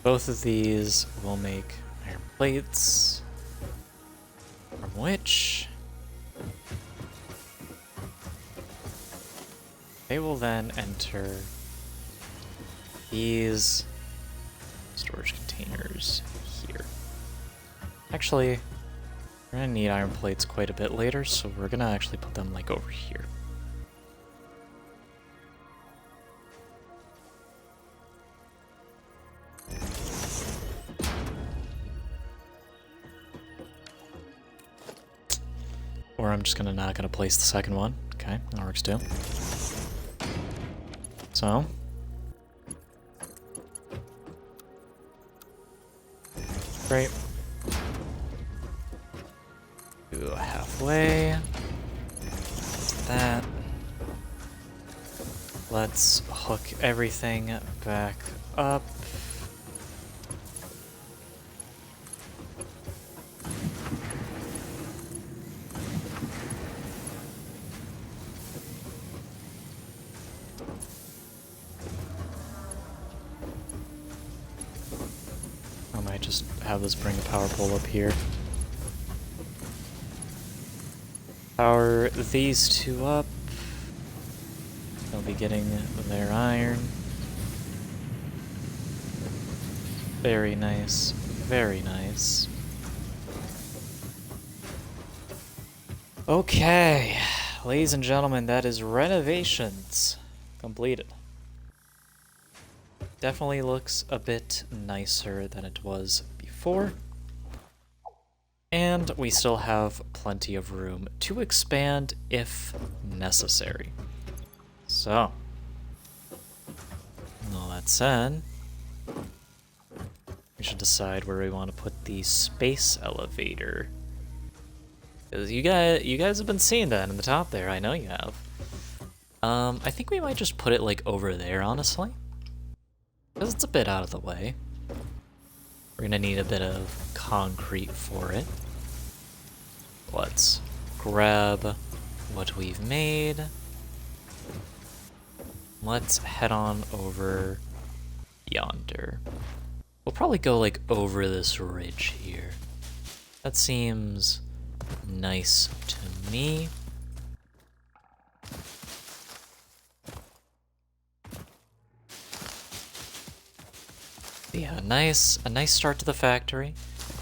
Both of these will make iron plates, from which they will then enter these storage containers here. Actually, we're gonna need iron plates quite a bit later, so we're gonna actually put them like over here. Or I'm just not gonna place the second one. Okay, that works too. So great. Do halfway. That. Let's hook everything back up. I might just have this bring a power pole up here. Power these two up. They'll be getting their iron. Very nice. Very nice. Okay, ladies and gentlemen, that is renovations completed. Definitely looks a bit nicer than it was before. And we still have plenty of room to expand if necessary. So, all that said, we should decide where we want to put the space elevator. Because you guys have been seeing that in the top there, I know you have. I think we might just put it like over there, honestly. Because it's a bit out of the way. We're gonna need a bit of concrete for it. Let's grab what we've made. Let's head on over yonder. We'll probably go like over this ridge here. That seems nice to me. Yeah, a nice start to the factory.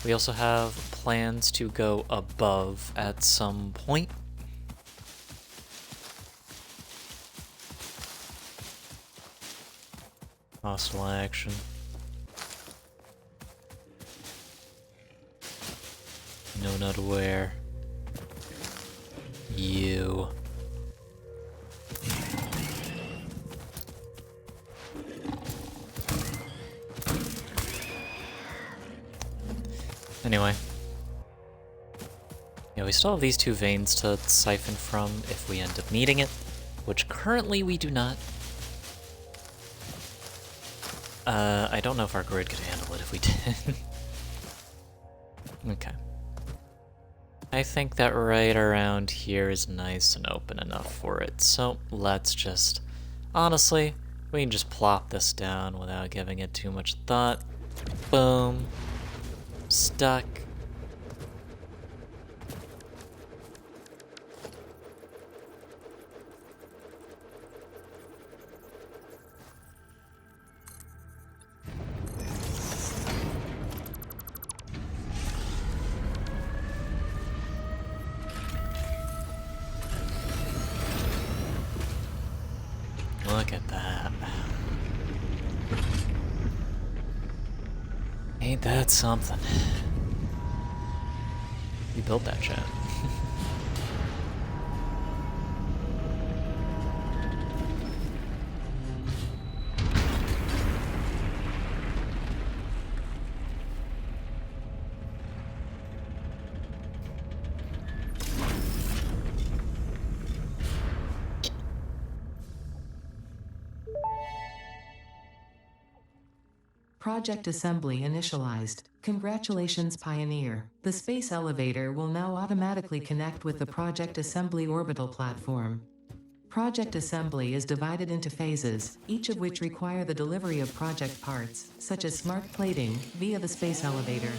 We also have plans to go above at some point. Hostile action. know not where. You. Anyway. Yeah, we still have these two veins to siphon from if we end up needing it, which currently we do not. I don't know if our grid could handle it if we did. Okay. I think that right around here is nice and open enough for it, so let's just... Honestly, we can just plop this down without giving it too much thought. Boom. Stuck. Look at that. Ain't that something? You built that shit. Project assembly initialized. Congratulations, Pioneer. The space elevator will now automatically connect with the Project Assembly orbital platform. Project assembly is divided into phases, each of which require the delivery of project parts, such as smart plating, via the space elevator.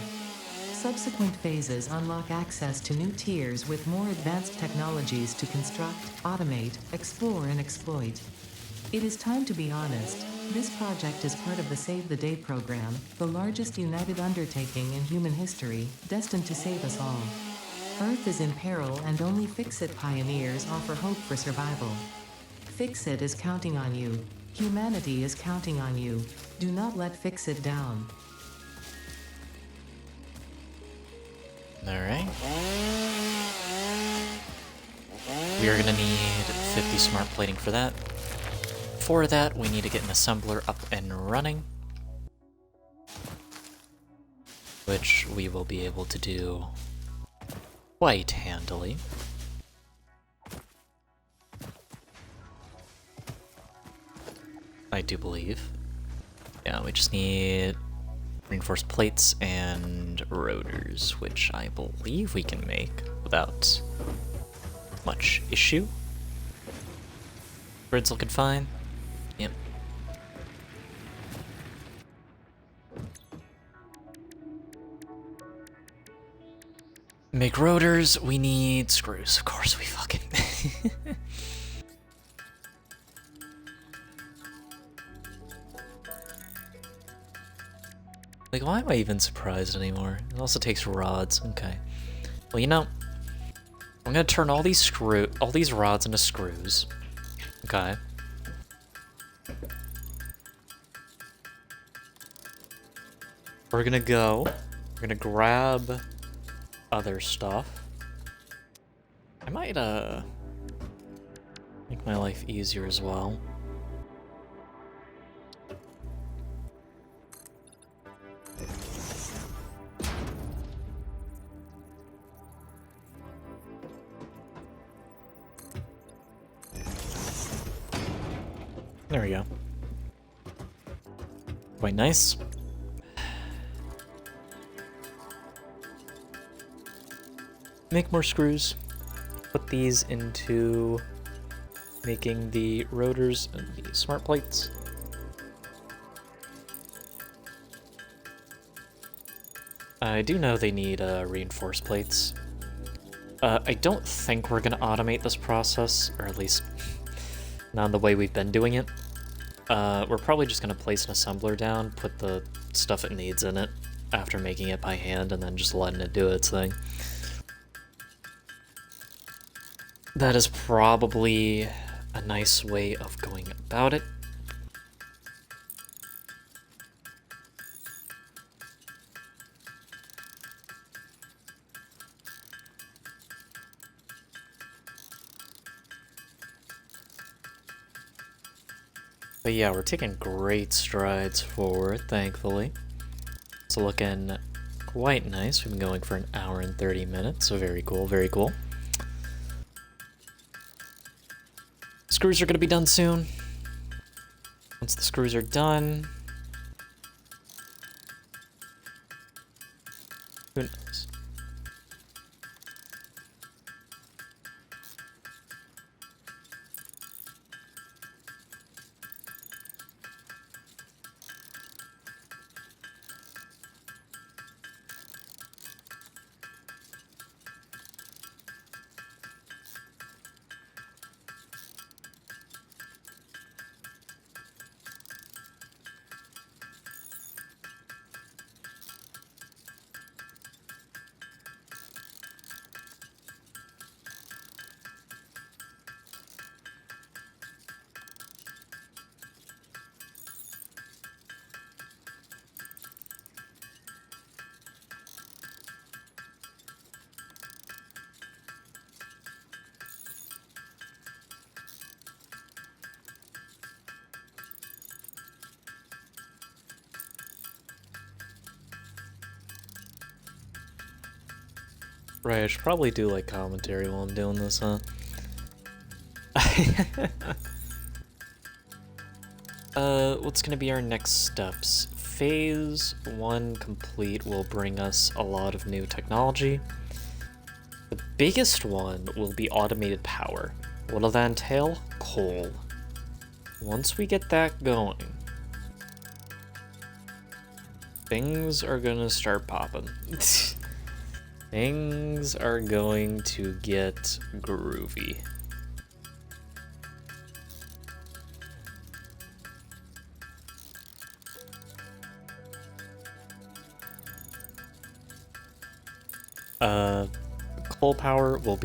Subsequent phases unlock access to new tiers with more advanced technologies to construct, automate, explore and exploit. It is time to be honest. This project is part of the Save the Day program, the largest united undertaking in human history, destined to save us all. Earth is in peril and only Fix-It pioneers offer hope for survival. Fix-It is counting on you. Humanity is counting on you. Do not let Fix-It down. Alright. We are gonna need 50 smart plating for that. For that, we need to get an assembler up and running, which we will be able to do quite handily. I do believe. Yeah, we just need reinforced plates and rotors, which I believe we can make without much issue. Grid's looking fine. Yep. Make rotors, we need screws. Of course we fucking... Like, why am I even surprised anymore? It also takes rods. Okay. Well, you know, I'm gonna turn all these rods into screws. Okay. We're gonna grab other stuff. I might, make my life easier as well. There we go. Quite nice. Make more screws. Put these into making the rotors and the smart plates. I do know they need reinforced plates. I don't think we're gonna automate this process, or at least not the way we've been doing it. We're probably just gonna place an assembler down, put the stuff it needs in it after making it by hand, and then just letting it do its thing. That is probably a nice way of going about it. But yeah, we're taking great strides forward, thankfully. It's looking quite nice. We've been going for an hour and 30 minutes, so very cool, very cool. Screws are going to be done soon. Once the screws are done, who knows? Right, I should probably do like commentary while I'm doing this, huh? What's gonna be our next steps? Phase 1 complete will bring us a lot of new technology. The biggest one will be automated power. What'll that entail? Coal. Once we get that going, things are gonna start popping. Things are going to get groovy. Coal power will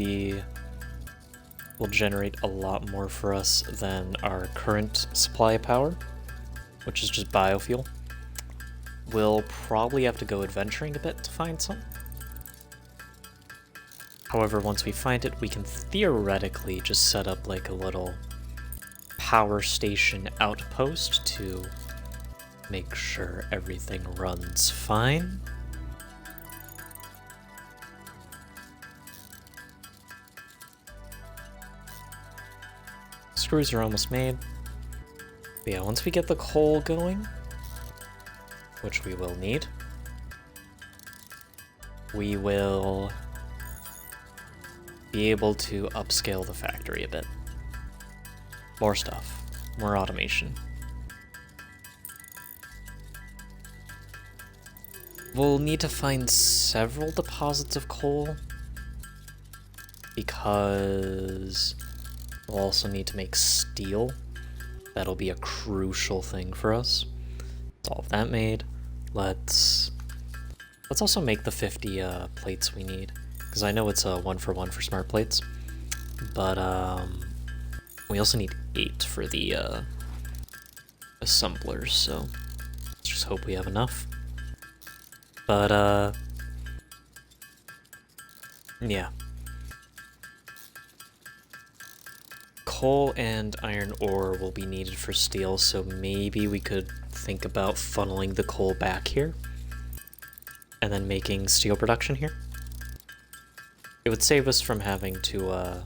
generate a lot more for us than our current supply of power, which is just biofuel. We'll probably have to go adventuring a bit to find some. However, once we find it, we can theoretically just set up like a little power station outpost to make sure everything runs fine. Screws are almost made. But yeah, once we get the coal going, which we will need, we will be able to upscale the factory a bit. More stuff, more automation. We'll need to find several deposits of coal because we'll also need to make steel. That'll be a crucial thing for us. It's all of that made. Let's also make the 50 plates we need, because I know it's a 1-for-1 for smart plates, but we also need 8 for the assemblers, so let's just hope we have enough. But yeah. Coal and iron ore will be needed for steel, so maybe we could think about funneling the coal back here and then making steel production here. It would save us from having to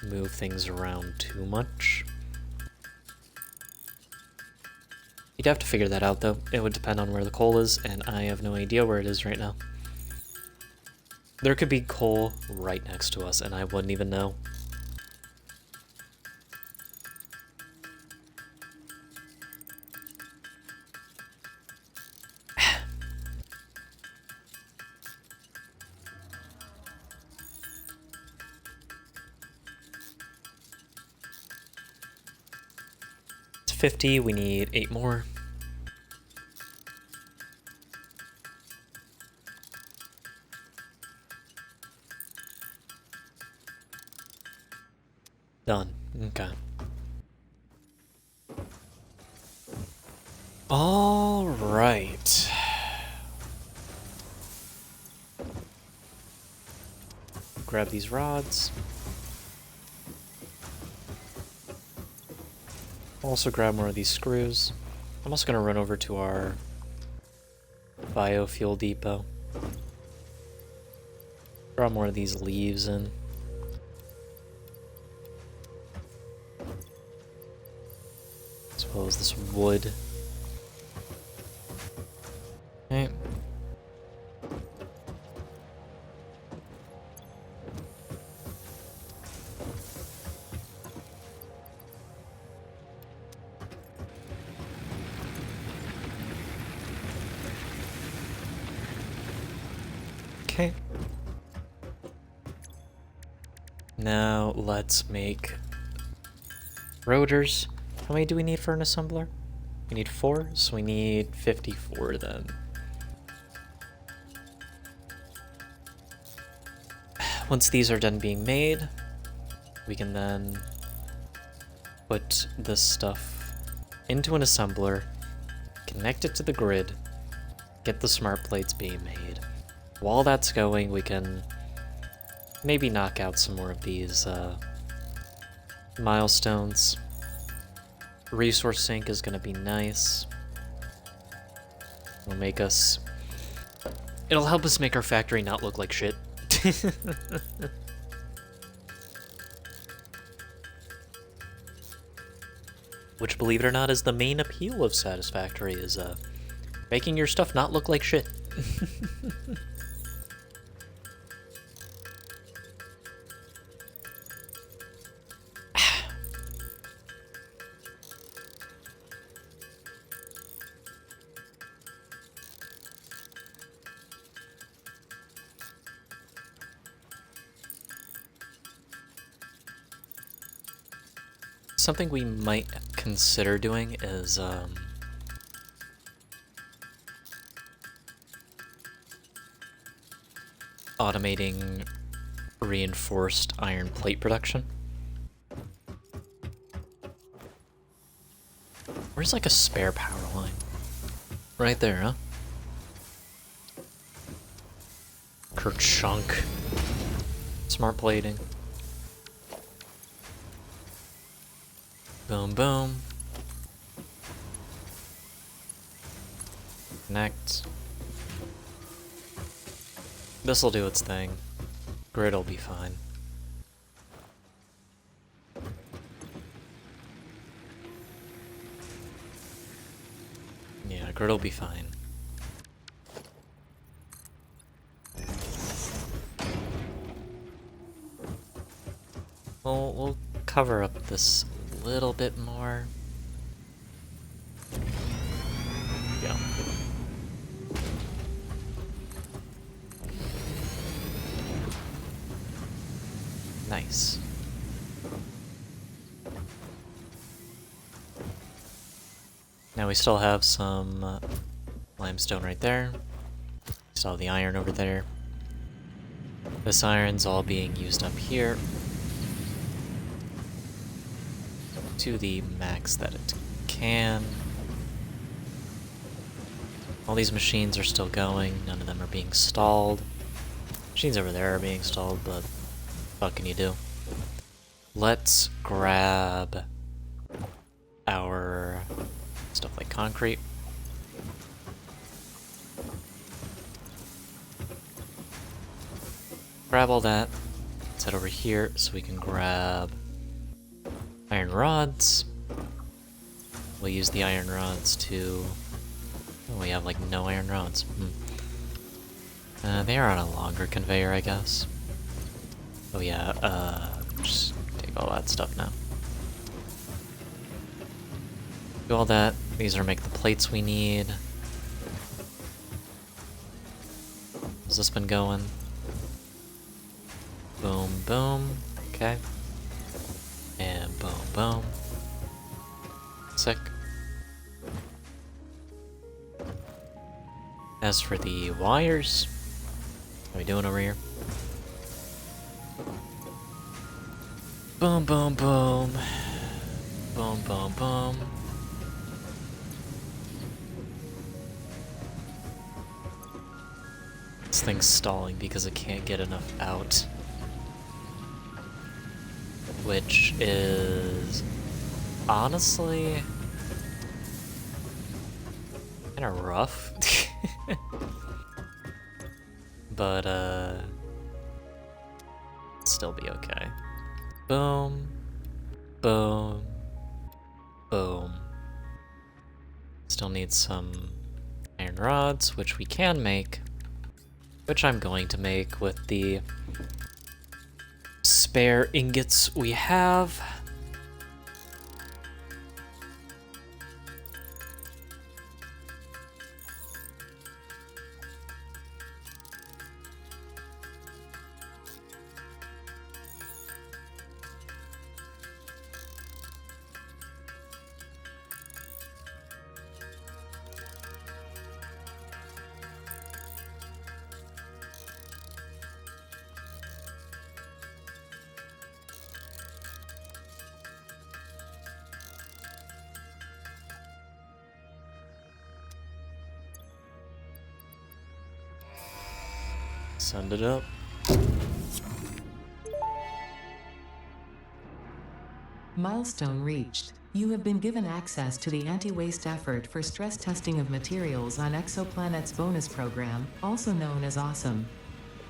move things around too much. You'd have to figure that out, though. It would depend on where the coal is, and I have no idea where it is right now. There could be coal right next to us, and I wouldn't even know. It's 50, we need 8 more. Done. Okay. All right. Grab these rods. I'll also grab more of these screws. I'm also going to run over to our biofuel depot. Draw more of these leaves in. As well as this wood. Okay. Okay. Now let's make rotors. How many do we need for an assembler? We need 4, so we need 54 then. Once these are done being made, we can then put this stuff into an assembler, connect it to the grid, get the smart plates being made. While that's going, we can maybe knock out some more of these milestones. Resource sink is going to be nice. It'll make us... It'll help us make our factory not look like shit. Which, believe it or not, is the main appeal of Satisfactory, is making your stuff not look like shit. Something we might consider doing is automating reinforced iron plate production. Where's like a spare power line? Right there, huh? Kerchunk. Smart plating. Boom, boom. Connect. This'll do its thing. Grid'll be fine. Yeah, grid'll be fine. We'll cover up this little bit more. Yeah. Nice. Now we still have some limestone right there. Still have the iron over there. This iron's all being used up here to the max that it can. All these machines are still going, none of them are being stalled. Machines over there are being stalled, but what can you do? Let's grab our stuff like concrete. Grab all that. Let's head over here so we can grab iron rods. We'll use the iron rods to... Oh, we have like no iron rods. They are on a longer conveyor, I guess. Oh yeah, just take all that stuff now. Do all that. These are make the plates we need. Has this been going? Boom, boom. Okay. And boom, boom. Sick. As for the wires, what are we doing over here? Boom, boom, boom. Boom, boom, boom. This thing's stalling because it can't get enough out. Which is honestly, kinda rough. But, still be okay. Boom. Boom. Boom. Still need some iron rods, which we can make. Which I'm going to make with the spare ingots we have. Send it up. Milestone reached. You have been given access to the anti-waste effort for stress testing of materials on Exoplanet's bonus program, also known as Awesome.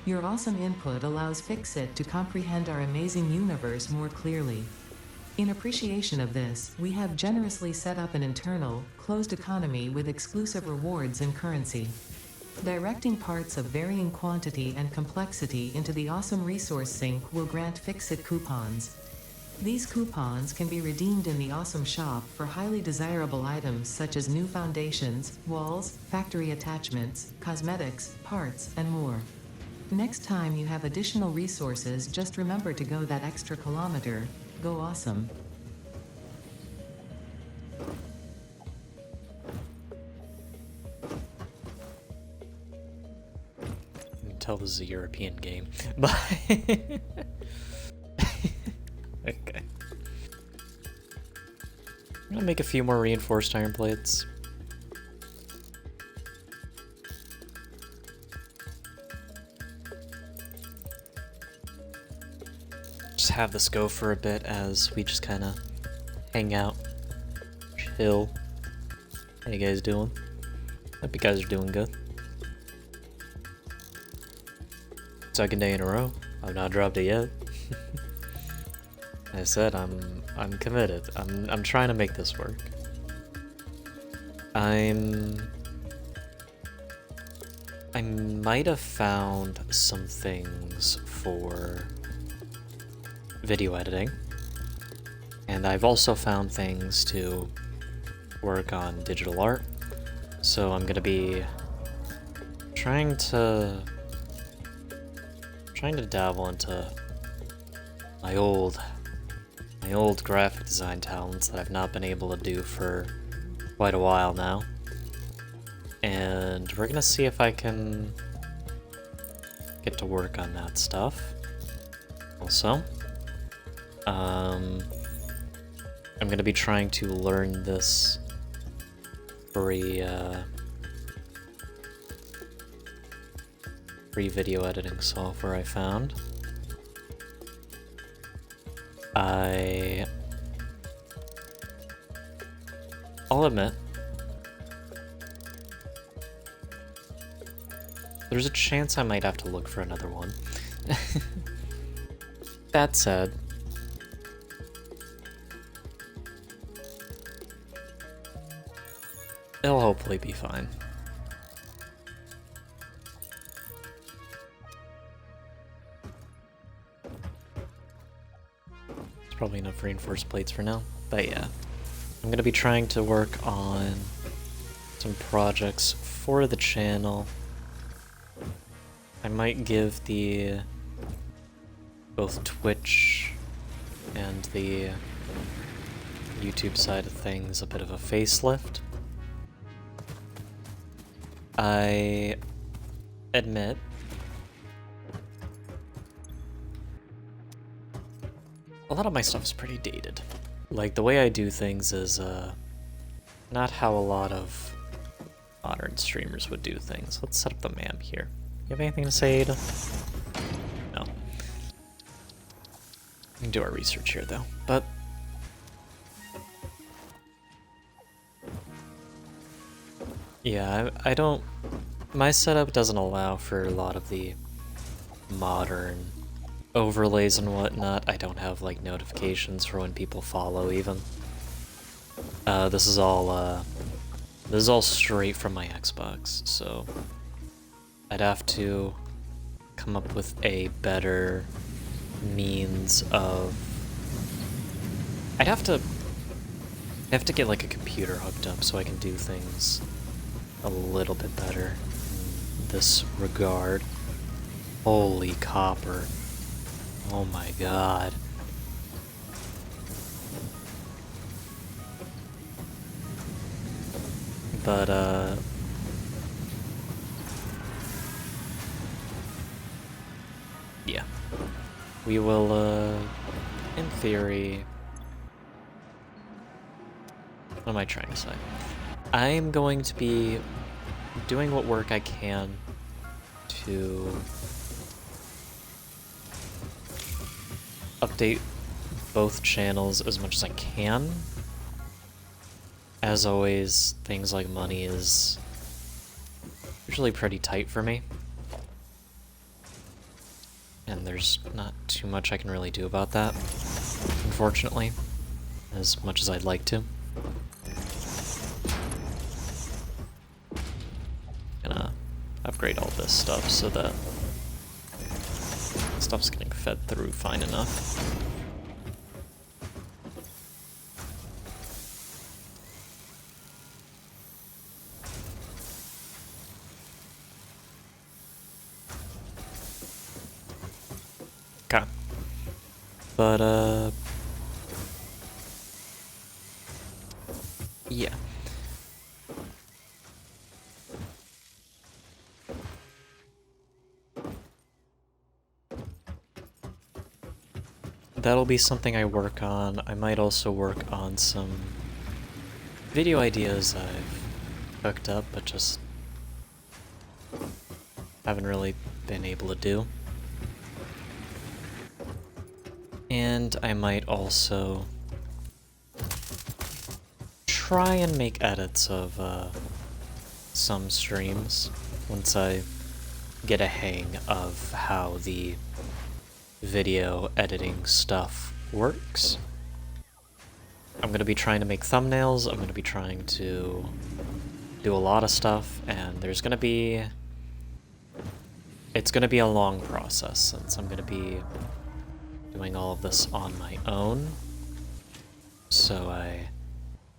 Your awesome input allows Fixit to comprehend our amazing universe more clearly. In appreciation of this, we have generously set up an internal, closed economy with exclusive rewards and currency. Directing parts of varying quantity and complexity into the Awesome Resource Sink will grant Fixit coupons. These coupons can be redeemed in the Awesome Shop for highly desirable items such as new foundations, walls, factory attachments, cosmetics, parts, and more. Next time you have additional resources, just remember to go that extra kilometer. Go awesome. You can tell this is a European game, but okay. I'm gonna make a few more reinforced iron plates. Just have this go for a bit as we just kind of hang out, chill. How you guys doing? Hope you guys are doing good. Second day in a row. I've not dropped it yet. I said I'm committed. I'm trying to make this work. I might have found some things for video editing, and I've also found things to work on digital art, so I'm gonna be trying to dabble into my old graphic design talents that I've not been able to do for quite a while now, and we're gonna see if I can get to work on that stuff. Also, I'm gonna be trying to learn this free video editing software I found. I'll admit, there's a chance I might have to look for another one. That said, it'll hopefully be fine. There's probably enough reinforced plates for now, but yeah. I'm gonna be trying to work on some projects for the channel. I might give the both Twitch and the YouTube side of things a bit of a facelift. I admit a lot of my stuff is pretty dated. Like, the way I do things is not how a lot of modern streamers would do things. Let's set up the map here. You have anything to say, Ada? No. We can do our research here, though. But Yeah, I don't... My setup doesn't allow for a lot of the modern overlays and whatnot. I don't have, like, notifications for when people follow, even. This is all straight from my Xbox, so I'd have to come up with a better means of... I'd have to get, like, a computer hooked up so I can do things a little bit better in this regard. Holy copper. Oh my god. But, yeah. We will, in theory... What am I trying to say? I'm going to be doing what work I can to update both channels as much as I can. As always, things like money is usually pretty tight for me. And there's not too much I can really do about that, unfortunately, as much as I'd like to. Gonna upgrade all this stuff so that stuff's getting fed through fine enough. Okay. But, yeah. That'll be something I work on. I might also work on some video ideas I've hooked up, but just haven't really been able to do. And I might also try and make edits of some streams once I get a hang of how the video editing stuff works. I'm going to be trying to make thumbnails, I'm going to be trying to do a lot of stuff, and there's going to be... It's going to be a long process, since I'm going to be doing all of this on my own. So I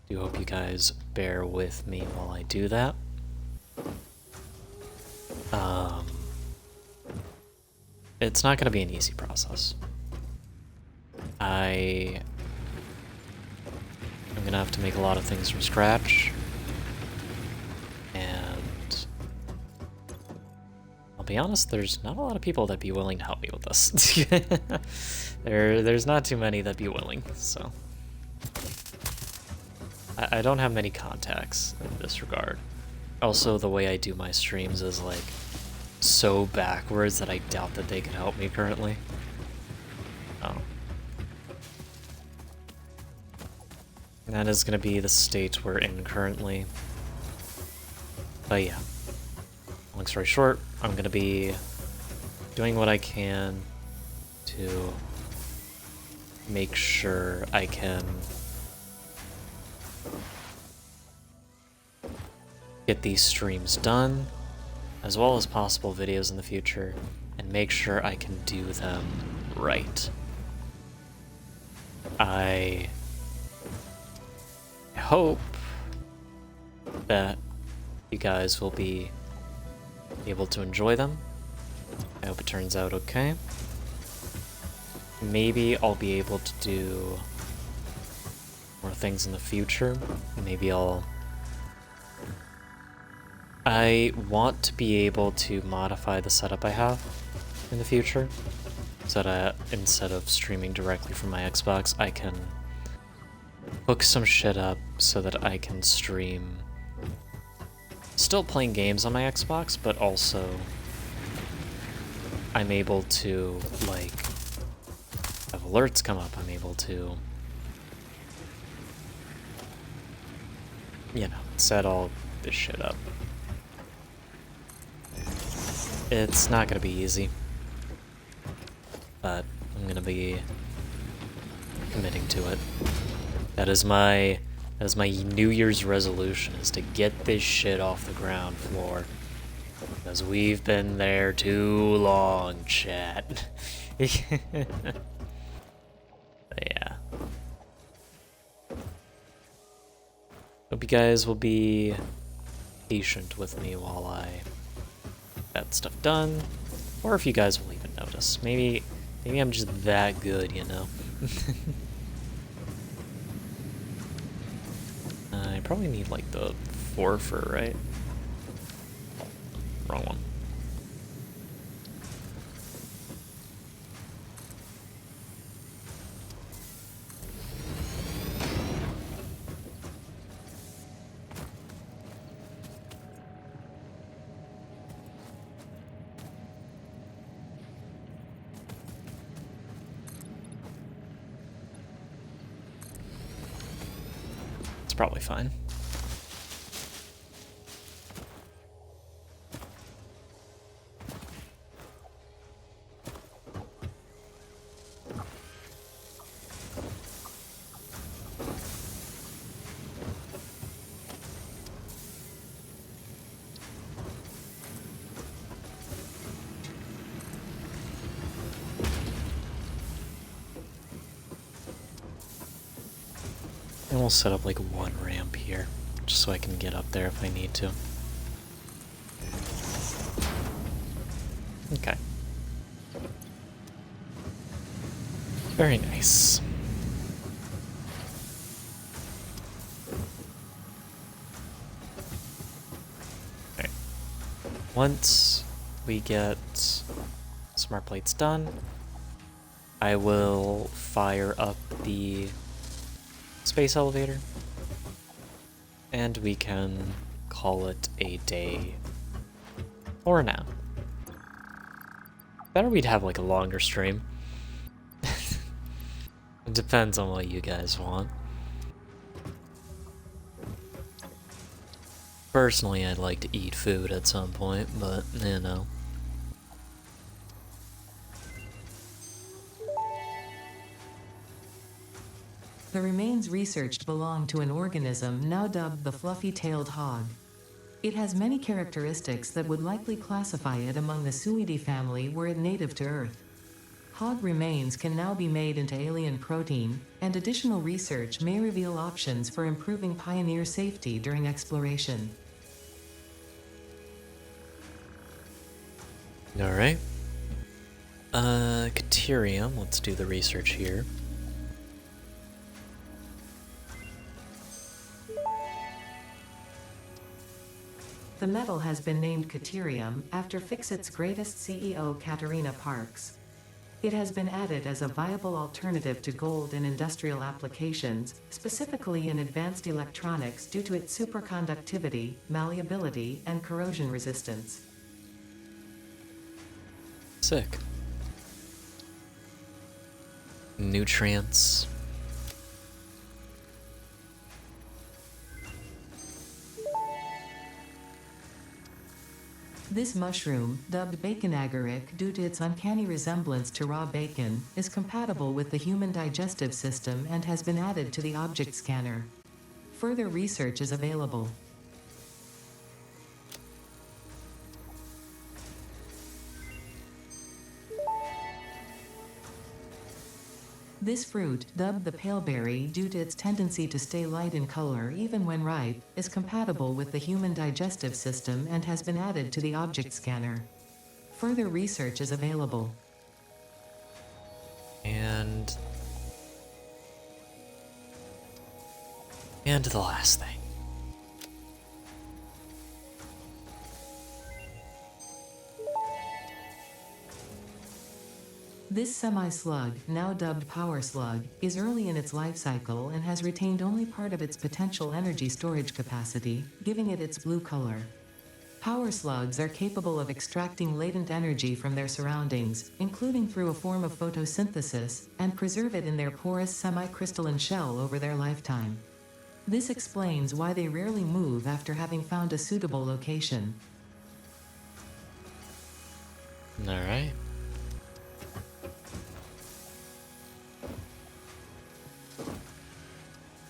do hope you guys bear with me while I do that. It's not going to be an easy process. I'm going to have to make a lot of things from scratch. And I'll be honest, there's not a lot of people that'd be willing to help me with this. There's not too many that'd be willing, so... I don't have many contacts in this regard. Also, the way I do my streams is, like, so backwards that I doubt that they can help me currently. Oh. That is going to be the state we're in currently. But yeah. Long story short, I'm going to be doing what I can to make sure I can get these streams done, as well as possible videos in the future, and make sure I can do them right. I hope that you guys will be able to enjoy them. I hope it turns out okay. Maybe I'll be able to do more things in the future. Maybe I want to be able to modify the setup I have in the future, so that instead of streaming directly from my Xbox, I can hook some shit up so that I can stream still playing games on my Xbox, but also I'm able to, like, have alerts come up. I'm able to, you know, set all this shit up. It's not gonna be easy, but I'm gonna be committing to it. That is my New Year's resolution, is to get this shit off the ground floor. Because we've been there too long, chat. But yeah. Hope you guys will be patient with me while I get that stuff done. Or if you guys will even notice. Maybe I'm just that good, you know? I probably need, like, the forfer, right? Wrong one. It's probably fine. And we'll set up like one ramp here, just so I can get up there if I need to. Okay. Very nice. Okay. Once we get smart plates done, I will fire up the space elevator, and we can call it a day or a nap. Better we'd have like a longer stream. It depends on what you guys want. Personally, I'd like to eat food at some point, but you know. The remains researched belong to an organism now dubbed the fluffy-tailed hog. It has many characteristics that would likely classify it among the Suidae family were it native to Earth. Hog remains can now be made into alien protein, and additional research may reveal options for improving pioneer safety during exploration. Alright. Caterium, let's do the research here. The metal has been named Caterium after Fixit's greatest CEO Katerina Parks. It has been added as a viable alternative to gold in industrial applications, specifically in advanced electronics due to its superconductivity, malleability, and corrosion resistance. Sick. Nutrients. This mushroom, dubbed bacon agaric due to its uncanny resemblance to raw bacon, is compatible with the human digestive system and has been added to the object scanner. Further research is available. This fruit, dubbed the paleberry due to its tendency to stay light in color even when ripe, is compatible with the human digestive system and has been added to the object scanner. Further research is available. And the last thing. This semi-slug, now dubbed power slug, is early in its life cycle and has retained only part of its potential energy storage capacity, giving it its blue color. Power slugs are capable of extracting latent energy from their surroundings, including through a form of photosynthesis, and preserve it in their porous semi-crystalline shell over their lifetime. This explains why they rarely move after having found a suitable location. Alright.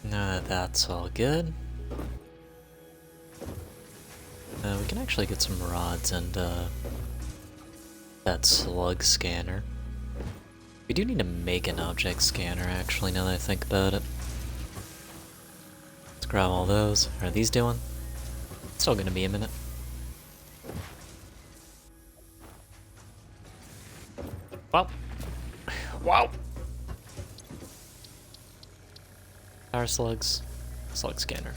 Now that that's all good, we can actually get some rods and that slug scanner. We do need to make an object scanner, actually, now that I think about it. Let's grab all those. How are these doing? Still gonna be a minute. Wow. Wow. Power slugs. Slug scanner.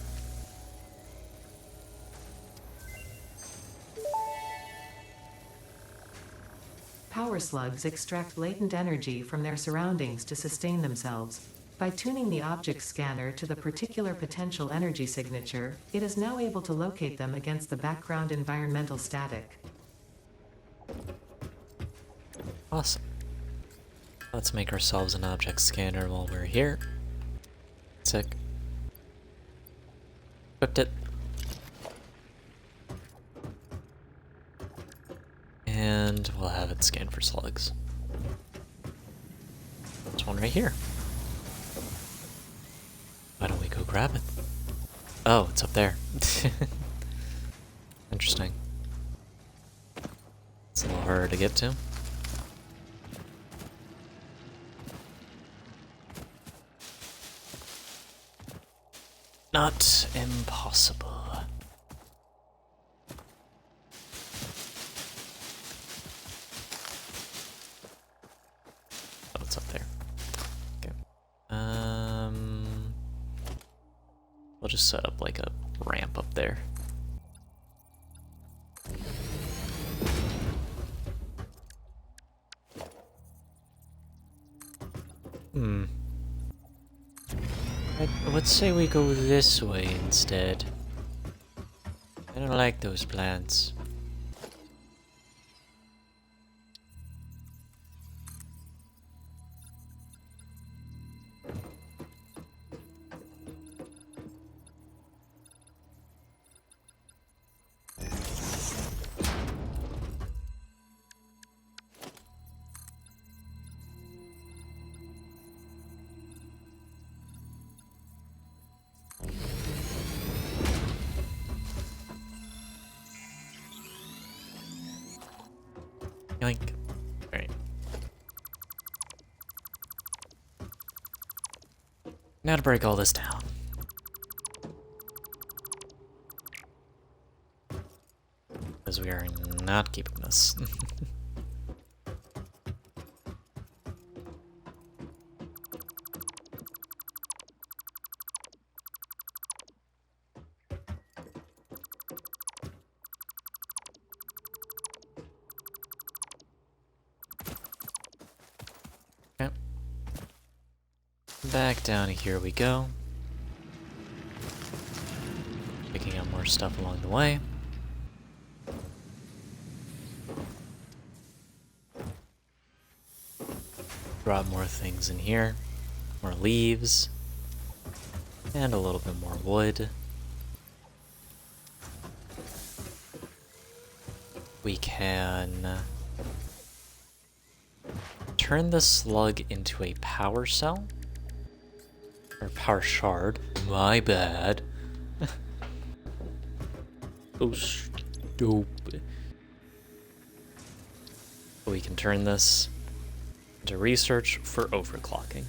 Power slugs extract latent energy from their surroundings to sustain themselves. By tuning the object scanner to the particular potential energy signature, it is now able to locate them against the background environmental static. Awesome. Let's make ourselves an object scanner while we're here. Sick. Equipped it. And we'll have it scan for slugs. There's one right here. Why don't we go grab it? Oh, it's up there. Interesting. It's a little harder to get to. Not impossible. Oh, it's up there. Okay. We'll just set up like a ramp up there. Let's say we go this way instead. I don't like those plants. Yoink. Alright. Now to break all this down. Because we are not keeping this. Okay. Back down here we go. Picking up more stuff along the way. Drop more things in here. More leaves. And a little bit more wood. We can turn the slug into a power cell. Or power shard. My bad. Oh, stupid. We can turn this into research for overclocking.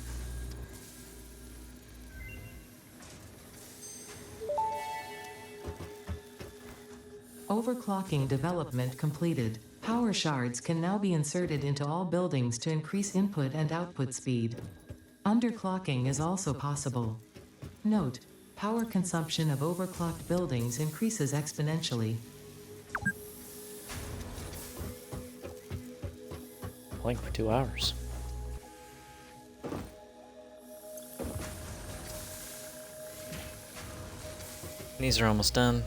Overclocking development completed. Power shards can now be inserted into all buildings to increase input and output speed. Underclocking is also possible. Note: power consumption of overclocked buildings increases exponentially. Playing for 2 hours. These are almost done.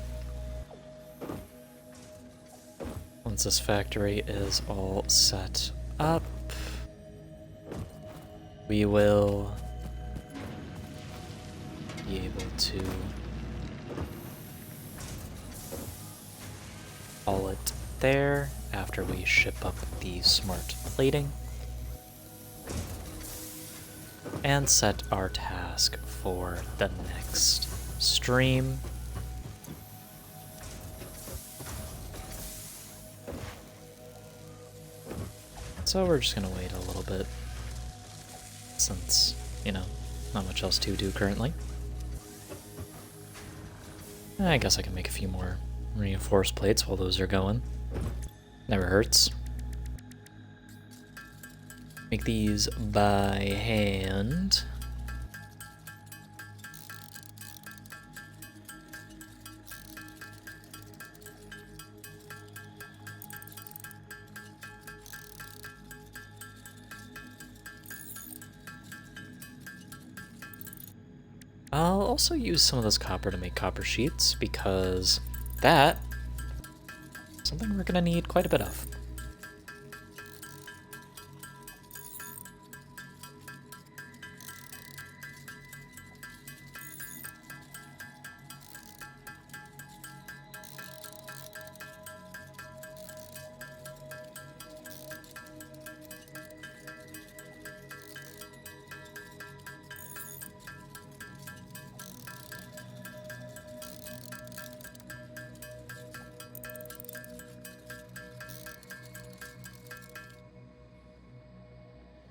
Once this factory is all set up, we will be able to haul it there after we ship up the smart plating. And set our task for the next stream. So we're just gonna wait a little bit, since, you know, not much else to do currently. I guess I can make a few more reinforced plates while those are going. Never hurts. Make these by hand. I'll also use some of this copper to make copper sheets, because that is something we're gonna need quite a bit of.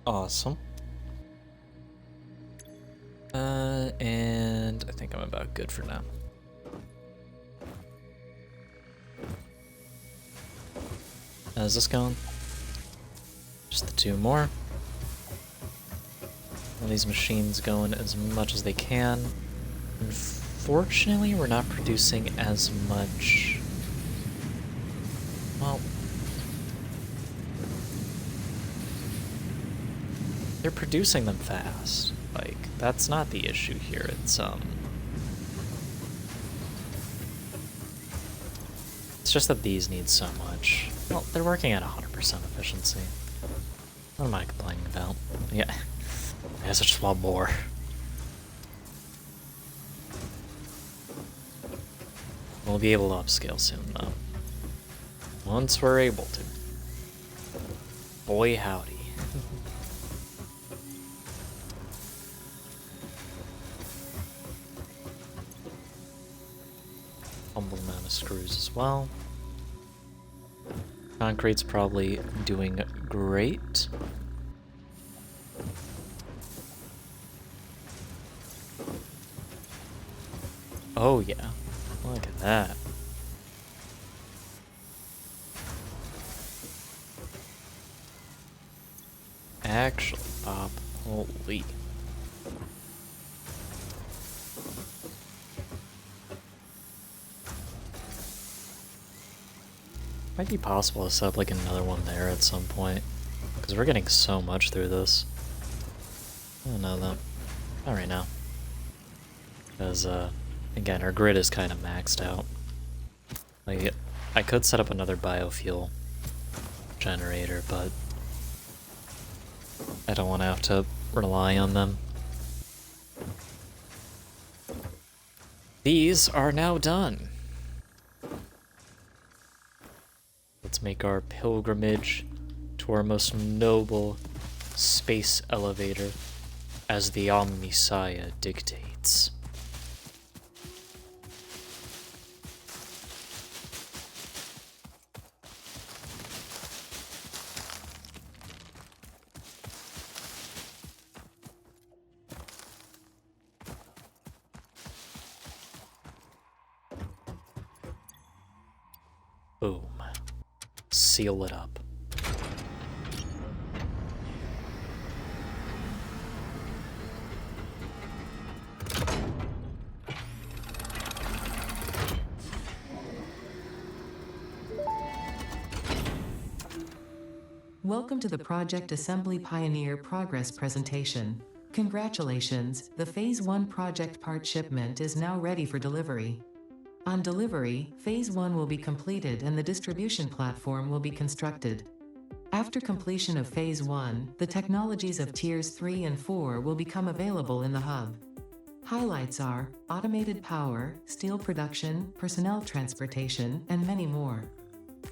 Awesome. And I think I'm about good for now. How's this going? Just the two more. All these machines going as much as they can. Unfortunately, we're not producing as much. Well, they're producing them fast. Like, that's not the issue here. It's just that these need so much. Well, they're working at 100% efficiency. What am I complaining about? Yeah, I guess I just want more. We'll be able to upscale soon, though. Once we're able to. Boy howdy. Humble amount of screws as well. Concrete's probably doing great. Oh yeah, look at that. Actually, Bob, holy. Might be possible to set up like another one there at some point, because we're getting so much through this. I don't know though. Not right now. Because, again, our grid is kind of maxed out. Like, I could set up another biofuel generator, but I don't want to have to rely on them. These are now done. Let's make our pilgrimage to our most noble space elevator, as the Omniscience dictates. Boom. Seal it up. Welcome to the Project Assembly Pioneer Progress presentation. Congratulations, the Phase 1 project part shipment is now ready for delivery. On delivery, Phase 1 will be completed and the distribution platform will be constructed. After completion of Phase 1, the technologies of Tiers 3 and 4 will become available in the hub. Highlights are automated power, steel production, personnel transportation, and many more.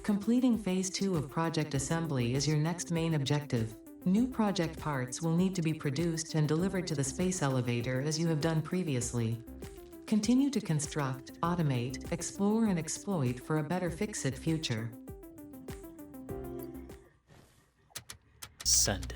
Completing Phase 2 of Project Assembly is your next main objective. New project parts will need to be produced and delivered to the space elevator as you have done previously. Continue to construct, automate, explore and exploit for a better Fix-It future. Send it.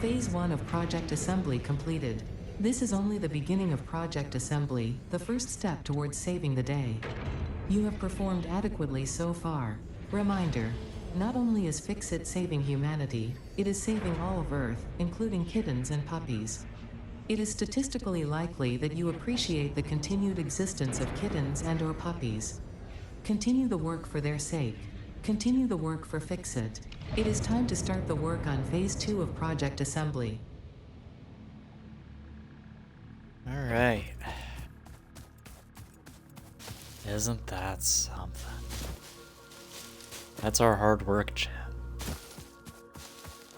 Phase 1 of Project Assembly completed. This is only the beginning of Project Assembly, the first step towards saving the day. You have performed adequately so far. Reminder, not only is Fix-It saving humanity, it is saving all of Earth, including kittens and puppies. It is statistically likely that you appreciate the continued existence of kittens and/or puppies. Continue the work for their sake. Continue the work for Fix-It. It is time to start the work on Phase 2 of Project Assembly. Alright. Isn't that something? That's our hard work, chat.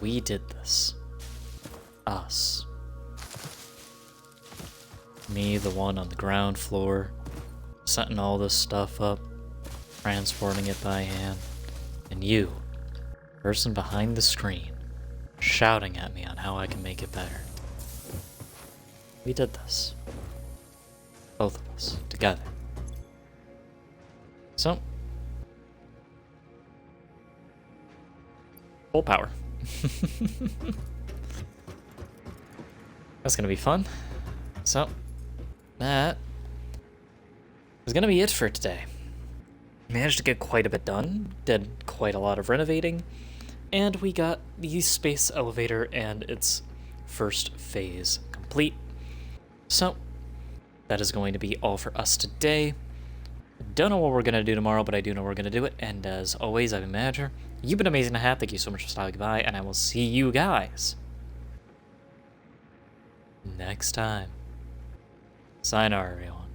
We did this. Us. Me, the one on the ground floor, setting all this stuff up, transporting it by hand, and you, person behind the screen, shouting at me on how I can make it better. We did this. Both of us, together. So, full power. That's gonna be fun. So, that is gonna be it for today. Managed to get quite a bit done, did quite a lot of renovating, and we got the space elevator and its first phase complete. So, that is going to be all for us today. Don't know what we're going to do tomorrow, but I do know we're going to do it. And as always, I've been Manager. You've been amazing to have. Thank you so much for stopping by, and I will see you guys next time. Sayonara, everyone.